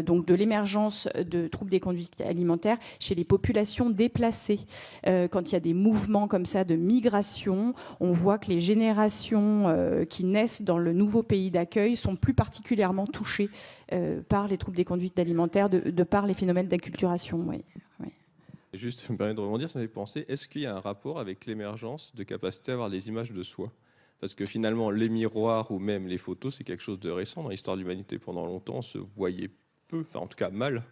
donc de l'émergence de troubles des conduites alimentaires chez les populations déplacées. Quand il y a des mouvements comme ça de migration, on voit que les générations qui naissent dans le nouveau pays d'accueil sont plus particulièrement touchées par les troubles des conduites alimentaires de par les phénomènes d'acculturation. Oui. Juste, ça me permet de rebondir, ça me fait penser, est-ce qu'il y a un rapport avec l'émergence de capacité à avoir des images de soi? Parce que finalement, les miroirs ou même les photos, c'est quelque chose de récent. Dans l'histoire de l'humanité, pendant longtemps, on se voyait peu, en tout cas mal.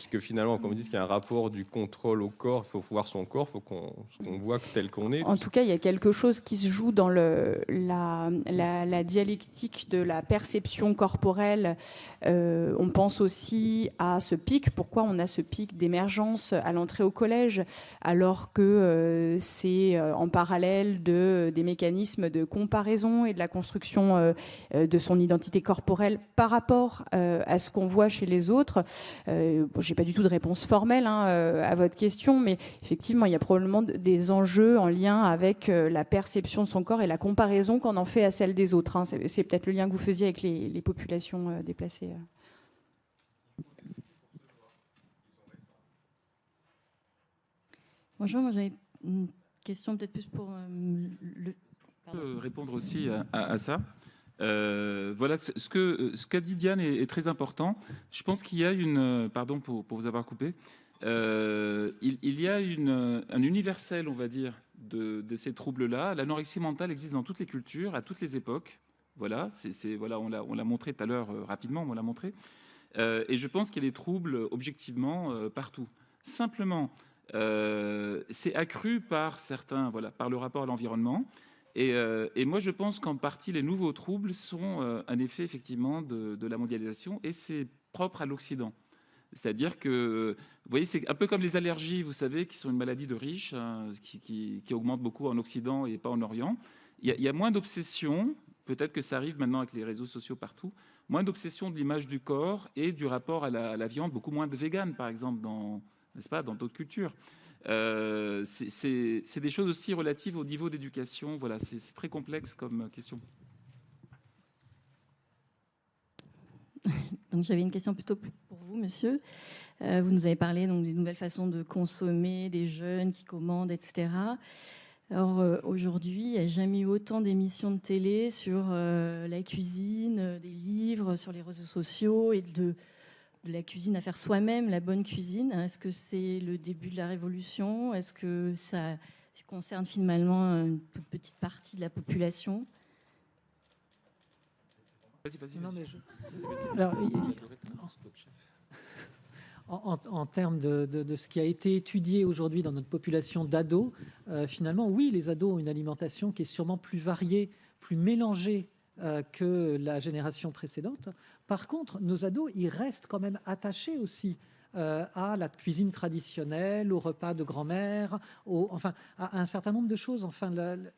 puisque finalement, comme vous dites qu'il y a un rapport du contrôle au corps, il faut voir son corps, il faut qu'on voit tel qu'on est. En tout cas, il y a quelque chose qui se joue dans la dialectique de la perception corporelle. On pense aussi à ce pic. Pourquoi on a ce pic d'émergence à l'entrée au collège, alors que c'est en parallèle des mécanismes de comparaison et de la construction de son identité corporelle par rapport à ce qu'on voit chez les autres. Je n'ai pas du tout de réponse formelle à votre question, mais effectivement, il y a probablement des enjeux en lien avec la perception de son corps et la comparaison qu'on en fait à celle des autres. C'est peut-être le lien que vous faisiez avec les populations déplacées. Bonjour, moi j'avais une question peut-être plus pour répondre aussi à ça. Voilà, ce qu'a dit Diane est très important. Je pense qu'il y a une... Pardon pour vous avoir coupé. Il y a un universel, on va dire, de ces troubles-là. L'anorexie mentale existe dans toutes les cultures, à toutes les époques. Voilà, voilà, on l'a montré tout à l'heure rapidement, on l'a montré. Et je pense qu'il y a des troubles objectivement partout. Simplement, c'est accru par certains, voilà, par le rapport à l'environnement. Et moi, je pense qu'en partie, les nouveaux troubles sont un effet effectivement de la mondialisation, et c'est propre à l'Occident. C'est-à-dire que, vous voyez, c'est un peu comme les allergies, vous savez, qui sont une maladie de riches, qui augmente beaucoup en Occident et pas en Orient. Il y a moins d'obsession, peut-être que ça arrive maintenant avec les réseaux sociaux partout, moins d'obsession de l'image du corps et du rapport à la viande, beaucoup moins de véganes, par exemple, n'est-ce pas, dans d'autres cultures. C'est des choses aussi relatives au niveau d'éducation. Voilà, c'est très complexe comme question. Donc j'avais une question plutôt pour vous, monsieur. Vous nous avez parlé donc des nouvelles façons de consommer, des jeunes qui commandent, etc. Alors aujourd'hui, il n'y a jamais eu autant d'émissions de télé sur la cuisine, des livres sur les réseaux sociaux et de la cuisine à faire soi-même, la bonne cuisine. Est-ce que c'est le début de la révolution? Est-ce que ça concerne finalement une toute petite partie de la population? Vas-y. Non, mais Alors, en termes de ce qui a été étudié aujourd'hui dans notre population d'ados, finalement, oui, les ados ont une alimentation qui est sûrement plus variée, plus mélangée que la génération précédente. Par contre, nos ados, ils restent quand même attachés aussi à la cuisine traditionnelle, au repas de grand-mère, enfin, à un certain nombre de choses. Enfin,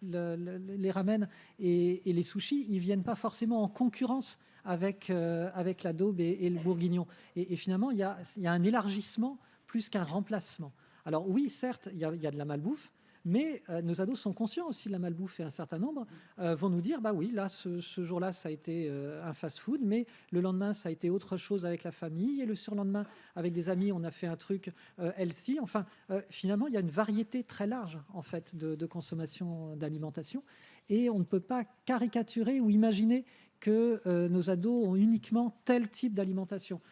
les ramen et les sushis, ils ne viennent pas forcément en concurrence avec la daube et le bourguignon. Et finalement, il y a un élargissement plus qu'un remplacement. Alors oui, certes, il y a de la malbouffe, mais nos ados sont conscients aussi de la malbouffe, et un certain nombre vont nous dire, bah oui, là, ce jour-là, ça a été un fast-food, mais le lendemain, ça a été autre chose avec la famille, et le surlendemain, avec des amis, on a fait un truc healthy. Enfin, finalement, il y a une variété très large, en fait, de consommation d'alimentation, et on ne peut pas caricaturer ou imaginer que nos ados ont uniquement tel type d'alimentation.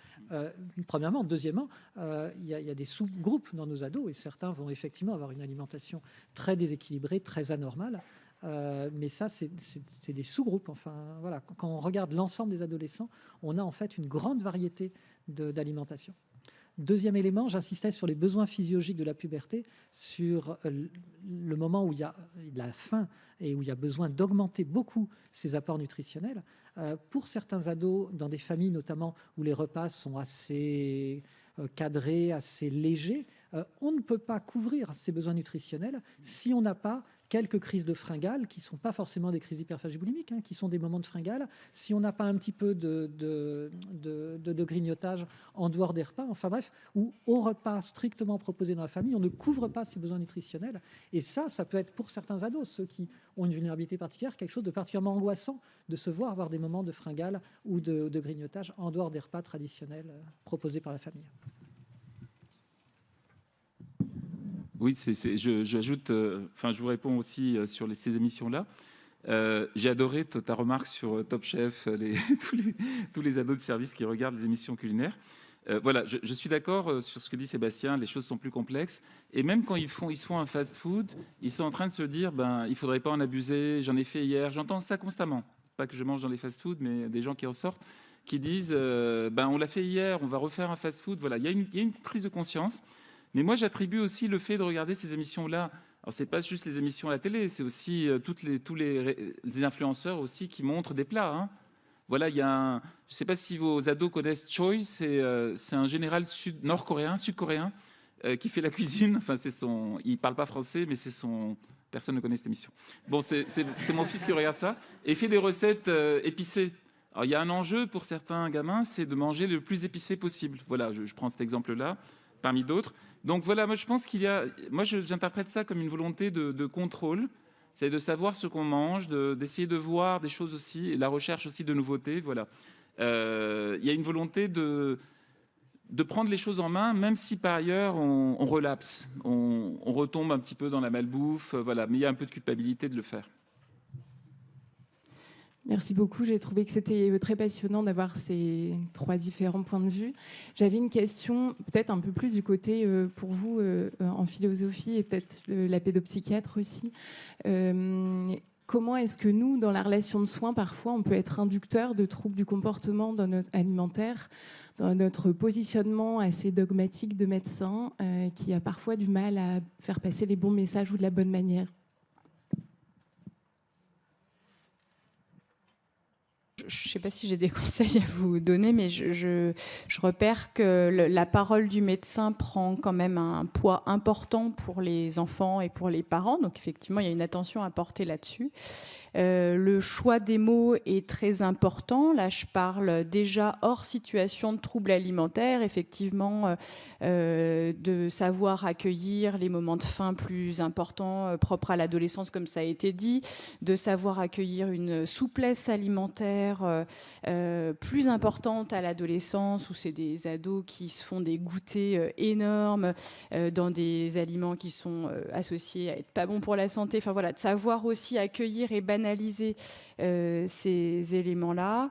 Premièrement. Deuxièmement, il y a des sous-groupes dans nos ados, et certains vont effectivement avoir une alimentation très déséquilibrée, très anormale. Mais ça, c'est des sous-groupes. Enfin, voilà. Quand on regarde l'ensemble des adolescents, on a en fait une grande variété d'alimentation. Deuxième élément, j'insistais sur les besoins physiologiques de la puberté, sur le moment où il y a la faim et où il y a besoin d'augmenter beaucoup ces apports nutritionnels. Pour certains ados, dans des familles notamment où les repas sont assez cadrés, assez légers, on ne peut pas couvrir ces besoins nutritionnels si on n'a pas quelques crises de fringales, qui ne sont pas forcément des crises d'hyperphagie boulimique, qui sont des moments de fringales, si on n'a pas un petit peu de grignotage en dehors des repas, enfin bref, ou au repas strictement proposé dans la famille, on ne couvre pas ces besoins nutritionnels. Et ça peut être pour certains ados, ceux qui ont une vulnérabilité particulière, quelque chose de particulièrement angoissant de se voir avoir des moments de fringales ou de grignotage en dehors des repas traditionnels proposés par la famille. Oui, j'ajoute, je vous réponds aussi sur ces émissions-là. J'ai adoré ta remarque sur Top Chef, tous les ados de service qui regardent les émissions culinaires. Voilà, je suis d'accord sur ce que dit Sébastien, les choses sont plus complexes. Et même quand ils font un fast-food, ils sont en train de se dire, il ne faudrait pas en abuser, j'en ai fait hier, j'entends ça constamment. pas que je mange dans les fast-foods, mais des gens qui en sortent, qui disent on l'a fait hier, on va refaire un fast-food. Voilà, il y a une prise de conscience. Mais moi, j'attribue aussi le fait de regarder ces émissions-là. Alors, c'est pas juste les émissions à la télé, c'est aussi tous les influenceurs aussi qui montrent des plats. Hein. Voilà, je ne sais pas si vos ados connaissent Choi, c'est un général sud-coréen, qui fait la cuisine. Enfin, il parle pas français, mais personne ne connaît cette émission. Bon, c'est mon fils qui regarde ça et il fait des recettes épicées. Alors, il y a un enjeu pour certains gamins, c'est de manger le plus épicé possible. Voilà, je prends cet exemple-là, parmi d'autres. Donc voilà, moi je pense j'interprète ça comme une volonté de contrôle, c'est de savoir ce qu'on mange, d'essayer de voir des choses aussi, et la recherche aussi de nouveautés. Voilà, il y a une volonté de prendre les choses en main, même si par ailleurs on relapse, on retombe un petit peu dans la malbouffe. Voilà, mais il y a un peu de culpabilité de le faire. Merci beaucoup. J'ai trouvé que c'était très passionnant d'avoir ces 3 différents points de vue. J'avais une question peut-être un peu plus du côté, pour vous, en philosophie et peut-être la pédopsychiatre aussi. Comment est-ce que nous, dans la relation de soins, parfois, on peut être inducteur de troubles du comportement dans notre alimentaire, dans notre positionnement assez dogmatique de médecin, qui a parfois du mal à faire passer les bons messages ou de la bonne manière? Je ne sais pas si j'ai des conseils à vous donner, mais je repère que la parole du médecin prend quand même un poids important pour les enfants et pour les parents. Donc effectivement, il y a une attention à porter là-dessus. Le choix des mots est très important. Là, je parle déjà hors situation de troubles alimentaires, effectivement, de savoir accueillir les moments de faim plus importants, propres à l'adolescence, comme ça a été dit, de savoir accueillir une souplesse alimentaire plus importante à l'adolescence, où c'est des ados qui se font des goûters énormes dans des aliments qui sont associés à être pas bons pour la santé. Enfin voilà, de savoir aussi accueillir et banaliser ces éléments-là,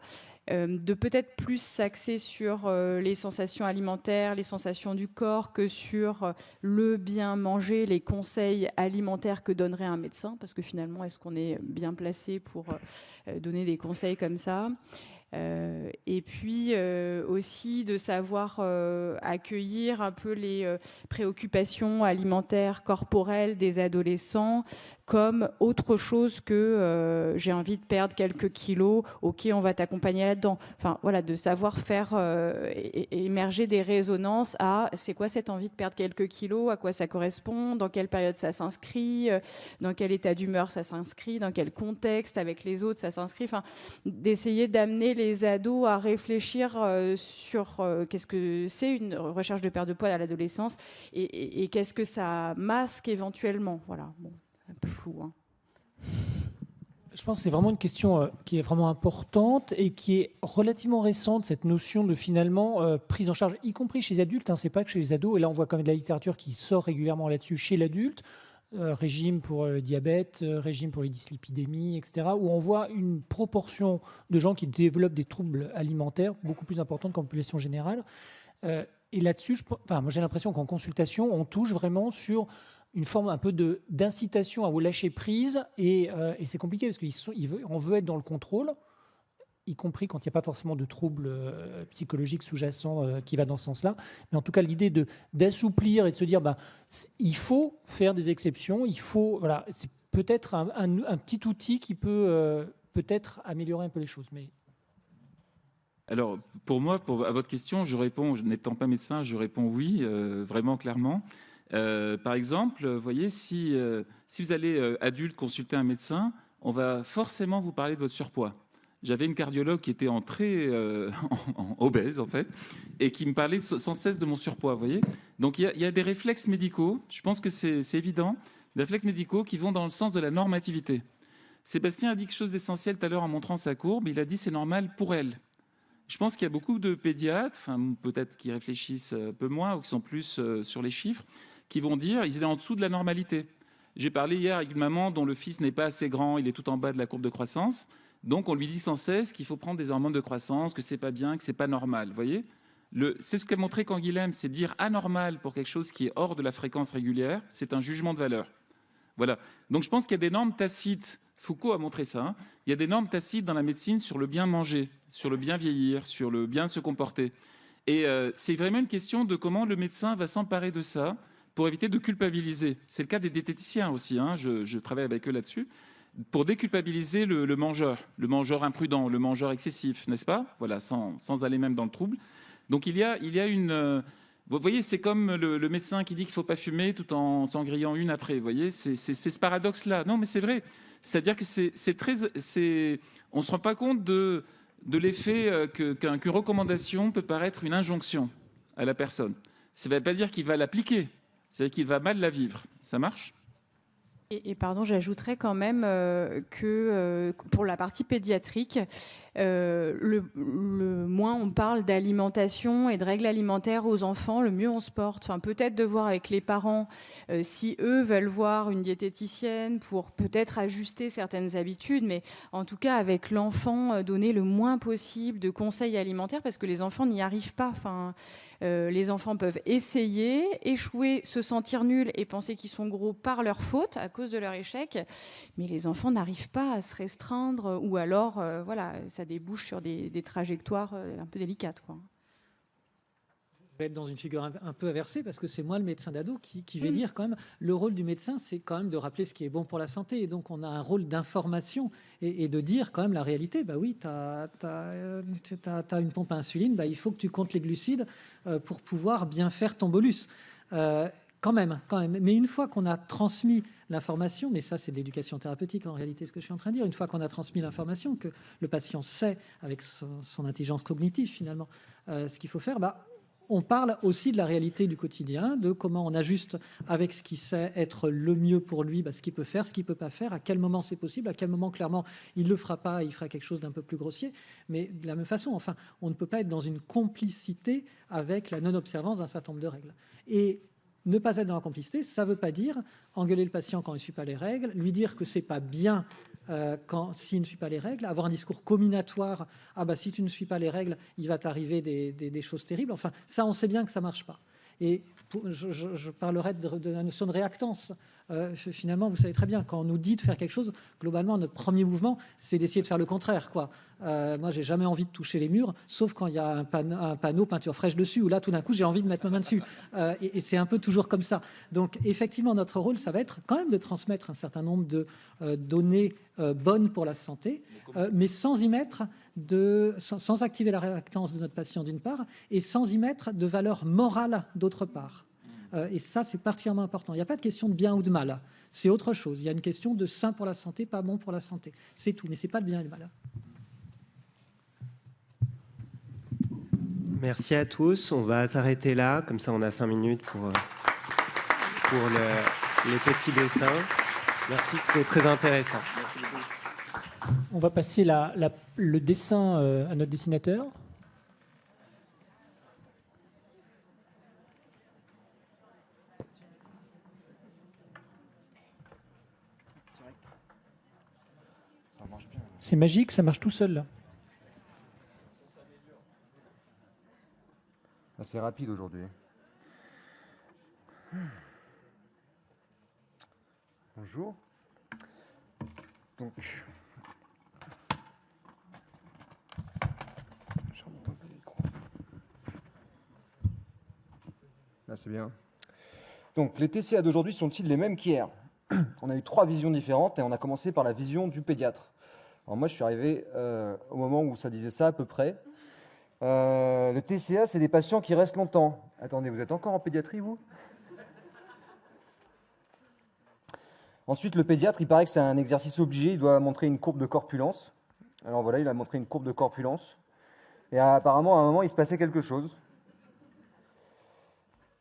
de peut-être plus s'axer sur les sensations alimentaires, les sensations du corps, que sur le bien manger, les conseils alimentaires que donnerait un médecin, parce que finalement, est-ce qu'on est bien placé pour donner des conseils comme ça ? Et puis aussi de savoir accueillir un peu les préoccupations alimentaires corporelles des adolescents comme autre chose que j'ai envie de perdre quelques kilos, ok, on va t'accompagner là-dedans. Enfin voilà, de savoir faire émerger des résonances à c'est quoi cette envie de perdre quelques kilos, à quoi ça correspond, dans quelle période ça s'inscrit, dans quel état d'humeur ça s'inscrit, dans quel contexte avec les autres ça s'inscrit. Enfin, d'essayer d'amener les ados à réfléchir sur qu'est-ce que c'est une recherche de perte de poids à l'adolescence et qu'est-ce que ça masque éventuellement. Voilà, bon, un peu flou, hein. Je pense que c'est vraiment une question qui est vraiment importante et qui est relativement récente, cette notion de finalement prise en charge, y compris chez les adultes, hein, c'est pas que chez les ados, et là on voit quand même de la littérature qui sort régulièrement là-dessus chez l'adulte, régime pour le diabète, régime pour les dyslipidémies, etc., où on voit une proportion de gens qui développent des troubles alimentaires beaucoup plus importante qu'en population générale. Et là-dessus, moi j'ai l'impression qu'en consultation, on touche vraiment sur une forme un peu d'incitation à vous lâcher prise, et c'est compliqué parce qu'on veut être dans le contrôle, y compris quand il n'y a pas forcément de troubles psychologiques sous-jacents qui va dans ce sens-là. Mais en tout cas, l'idée d'assouplir et de se dire il faut faire des exceptions, voilà, c'est peut-être un petit outil qui peut peut-être améliorer un peu les choses. Mais... Alors, pour moi, à votre question, je réponds, n'étant pas médecin, je réponds oui, vraiment clairement. Par exemple, vous voyez, si vous allez adulte consulter un médecin, on va forcément vous parler de votre surpoids. J'avais une cardiologue qui était en obèse, en fait, et qui me parlait sans cesse de mon surpoids, vous voyez. Donc, il y a des réflexes médicaux, je pense que c'est évident, des réflexes médicaux qui vont dans le sens de la normativité. Sébastien a dit quelque chose d'essentiel tout à l'heure en montrant sa courbe, il a dit c'est normal pour elle. Je pense qu'il y a beaucoup de pédiatres, peut-être qui réfléchissent un peu moins ou qui sont plus sur les chiffres, qui vont dire il est en dessous de la normalité. J'ai parlé hier avec une maman dont le fils n'est pas assez grand, il est tout en bas de la courbe de croissance. Donc on lui dit sans cesse qu'il faut prendre des hormones de croissance, que c'est pas bien, que c'est pas normal. Vous voyez, c'est ce qu'a montré Canguilhem, c'est dire anormal pour quelque chose qui est hors de la fréquence régulière, c'est un jugement de valeur. Voilà. Donc je pense qu'il y a des normes tacites Foucault a montré ça. Hein. Il y a des normes tacites dans la médecine sur le bien manger, sur le bien vieillir, sur le bien se comporter. Et c'est vraiment une question de comment le médecin va s'emparer de ça pour éviter de culpabiliser. C'est le cas des diététiciens aussi, hein. Je travaille avec eux là-dessus, pour déculpabiliser le mangeur imprudent, le mangeur excessif, n'est-ce pas? Voilà, sans aller même dans le trouble. Donc il y a une... vous voyez, c'est comme le médecin qui dit qu'il ne faut pas fumer tout en s'en grillant une après. Vous voyez, c'est ce paradoxe-là. Non, mais c'est vrai. C'est-à-dire que on ne se rend pas compte de l'effet qu'une recommandation peut paraître une injonction à la personne. Ça ne veut pas dire qu'il va l'appliquer, c'est-à-dire qu'il va mal la vivre. Ça marche ? Et pardon, j'ajouterais quand même que pour la partie pédiatrique, le moins on parle d'alimentation et de règles alimentaires aux enfants, le mieux on se porte. Enfin, peut-être de voir avec les parents si eux veulent voir une diététicienne pour peut-être ajuster certaines habitudes, mais en tout cas avec l'enfant, donner le moins possible de conseils alimentaires parce que les enfants n'y arrivent pas. Enfin, les enfants peuvent essayer, échouer, se sentir nuls et penser qu'ils sont gros par leur faute, à cause de leur échec, mais les enfants n'arrivent pas à se restreindre ou alors, voilà, ça débouche sur des trajectoires un peu délicates, quoi. Je vais être dans une figure un peu inversée parce que c'est moi le médecin d'ado qui vais dire quand même le rôle du médecin, c'est quand même de rappeler ce qui est bon pour la santé. Et donc on a un rôle d'information et de dire quand même la réalité. Bah oui, tu as une pompe à insuline, bah, il faut que tu comptes les glucides pour pouvoir bien faire ton bolus. Quand même. Mais une fois qu'on a transmis l'information, mais ça c'est de l'éducation thérapeutique en réalité ce que je suis en train de dire, une fois qu'on a transmis l'information, que le patient sait avec son intelligence cognitive finalement ce qu'il faut faire, bah, on parle aussi de la réalité du quotidien, de comment on ajuste avec ce qui sait être le mieux pour lui, bah, ce qu'il peut faire, ce qu'il ne peut pas faire, à quel moment c'est possible, à quel moment clairement il ne le fera pas, il fera quelque chose d'un peu plus grossier. Mais de la même façon, enfin, on ne peut pas être dans une complicité avec la non-observance d'un certain nombre de règles. Et ne pas être dans la complicité, ça ne veut pas dire engueuler le patient quand il ne suit pas les règles, lui dire que ce n'est pas bien s'il ne suit pas les règles, avoir un discours comminatoire, ah bah si tu ne suis pas les règles, il va t'arriver des choses terribles. Enfin, ça, on sait bien que ça ne marche pas. Et je parlerai de la notion de réactance. Finalement, vous savez très bien, quand on nous dit de faire quelque chose, globalement, notre premier mouvement, c'est d'essayer de faire le contraire, quoi. Moi, j'ai jamais envie de toucher les murs, sauf quand il y a un panneau peinture fraîche dessus, où là, tout d'un coup, j'ai envie de mettre ma main dessus. Et c'est un peu toujours comme ça. Donc, effectivement, notre rôle, ça va être quand même de transmettre un certain nombre de données bonnes pour la santé, mais sans y mettre sans activer la réactance de notre patient d'une part, et sans y mettre de valeur morale d'autre part. Et ça, c'est particulièrement important. Il n'y a pas de question de bien ou de mal. C'est autre chose. Il y a une question de sain pour la santé, pas bon pour la santé. C'est tout, mais ce n'est pas de bien et de mal. Merci à tous. On va s'arrêter là. Comme ça, on a 5 minutes pour les petits dessins. Merci, c'était très intéressant. On va passer le dessin à notre dessinateur. C'est magique, ça marche tout seul là. C'est rapide aujourd'hui. Bonjour. Donc, je remonte un peu le micro. Là, c'est bien. Donc, les TCA d'aujourd'hui sont-ils les mêmes qu'hier? On a eu 3 visions différentes et on a commencé par la vision du pédiatre. Alors moi, je suis arrivé au moment où ça disait ça à peu près. Le TCA, c'est des patients qui restent longtemps. Attendez, vous êtes encore en pédiatrie, vous? Ensuite, le pédiatre, il paraît que c'est un exercice obligé. Il doit montrer une courbe de corpulence. Alors voilà, il a montré une courbe de corpulence. Et apparemment, à un moment, il se passait quelque chose.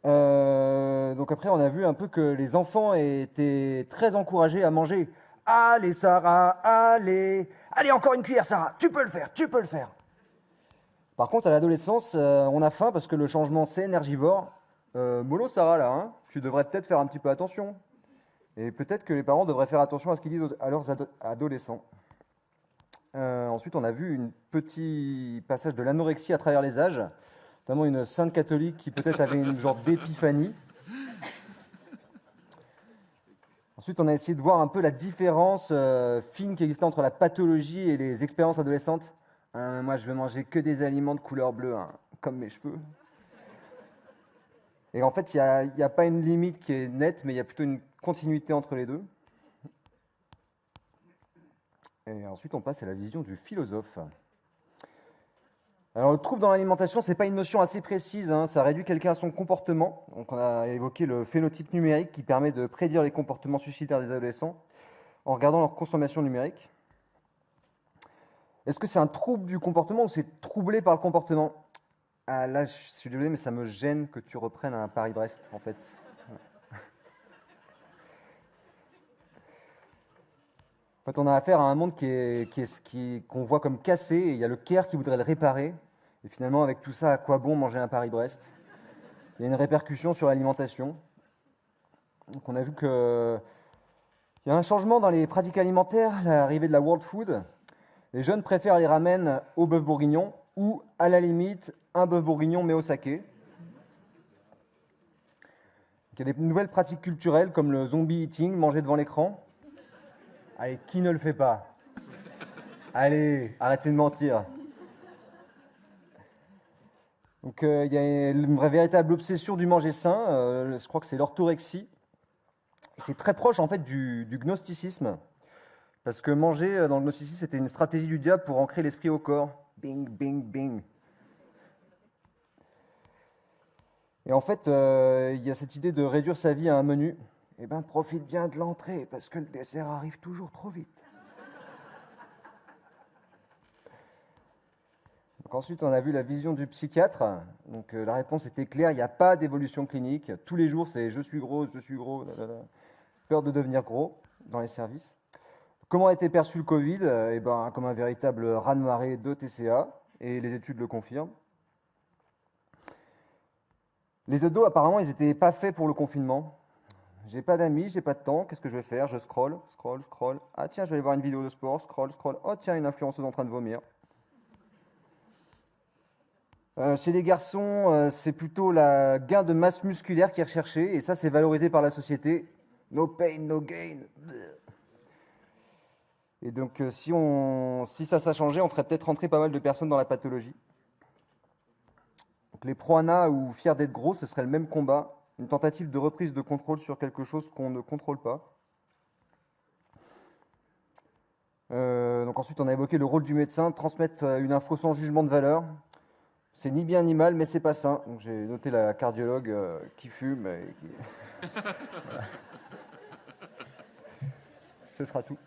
Donc après, on a vu un peu que les enfants étaient très encouragés à manger. Allez, Sarah, allez, encore une cuillère, Sarah, tu peux le faire, tu peux le faire. Par contre, à l'adolescence, on a faim parce que le changement, c'est énergivore. Mollo, Sarah, là, hein, tu devrais peut-être faire un petit peu attention. Et peut-être que les parents devraient faire attention à ce qu'ils disent à leurs adolescents. Ensuite, on a vu un petit passage de l'anorexie à travers les âges, notamment une sainte catholique qui peut-être avait une genre d'épiphanie. Ensuite, on a essayé de voir un peu la différence fine qui existait entre la pathologie et les expériences adolescentes. Moi, je veux manger que des aliments de couleur bleue, hein, comme mes cheveux. Et en fait, il n'y a pas une limite qui est nette, mais il y a plutôt une continuité entre les deux. Et ensuite, on passe à la vision du philosophe. Alors, le trouble dans l'alimentation, ce n'est pas une notion assez précise, hein, ça réduit quelqu'un à son comportement. Donc, on a évoqué le phénotype numérique qui permet de prédire les comportements suicidaires des adolescents en regardant leur consommation numérique. Est-ce que c'est un trouble du comportement ou c'est troublé par le comportement? Ah, là, je suis désolé, mais ça me gêne que tu reprennes un Paris-Brest, en fait. En fait, on a affaire à un monde qu'on voit comme cassé, et il y a le CARE qui voudrait le réparer. Et finalement, avec tout ça, à quoi bon manger un Paris-Brest? Il y a une répercussion sur l'alimentation. Donc on a vu qu'il y a un changement dans les pratiques alimentaires, l'arrivée de la World Food. Les jeunes préfèrent les ramen au bœuf bourguignon ou, à la limite, un bœuf bourguignon mais au saké. Il y a des nouvelles pratiques culturelles comme le zombie eating, manger devant l'écran. Allez, qui ne le fait pas? Allez, arrêtez de mentir. Donc, il y a une véritable obsession du manger sain. Je crois que c'est l'orthorexie. C'est très proche, en fait, du gnosticisme. Parce que manger, dans le gnosticisme, c'était une stratégie du diable pour ancrer l'esprit au corps. Bing, bing, bing. Et en fait, il y a cette idée de réduire sa vie à un menu. Eh bien, profite bien de l'entrée, parce que le dessert arrive toujours trop vite. Donc ensuite, on a vu la vision du psychiatre. Donc la réponse était claire, il n'y a pas d'évolution clinique. Tous les jours, c'est « je suis gros, peur de devenir gros dans les services. Comment a été perçu le Covid? Eh ben, comme un véritable raz-de-marée de TCA, et les études le confirment. Les ados, apparemment, ils n'étaient pas faits pour le confinement. J'ai pas d'amis, j'ai pas de temps, qu'est-ce que je vais faire? Je scroll. Ah tiens, je vais aller voir une vidéo de sport, scroll. Oh tiens, une influenceuse en train de vomir. Chez les garçons, c'est plutôt la gain de masse musculaire qui est recherché, et ça, c'est valorisé par la société. No pain, no gain. Et donc, si ça changeait, on ferait peut-être rentrer pas mal de personnes dans la pathologie. Donc, les pro-ana ou fiers d'être gros, ce serait le même combat. Une tentative de reprise de contrôle sur quelque chose qu'on ne contrôle pas. Donc ensuite, on a évoqué le rôle du médecin, transmettre une info sans jugement de valeur. C'est ni bien ni mal, mais c'est pas sain. Donc j'ai noté la cardiologue qui fume. Et qui... Voilà. Ce sera tout.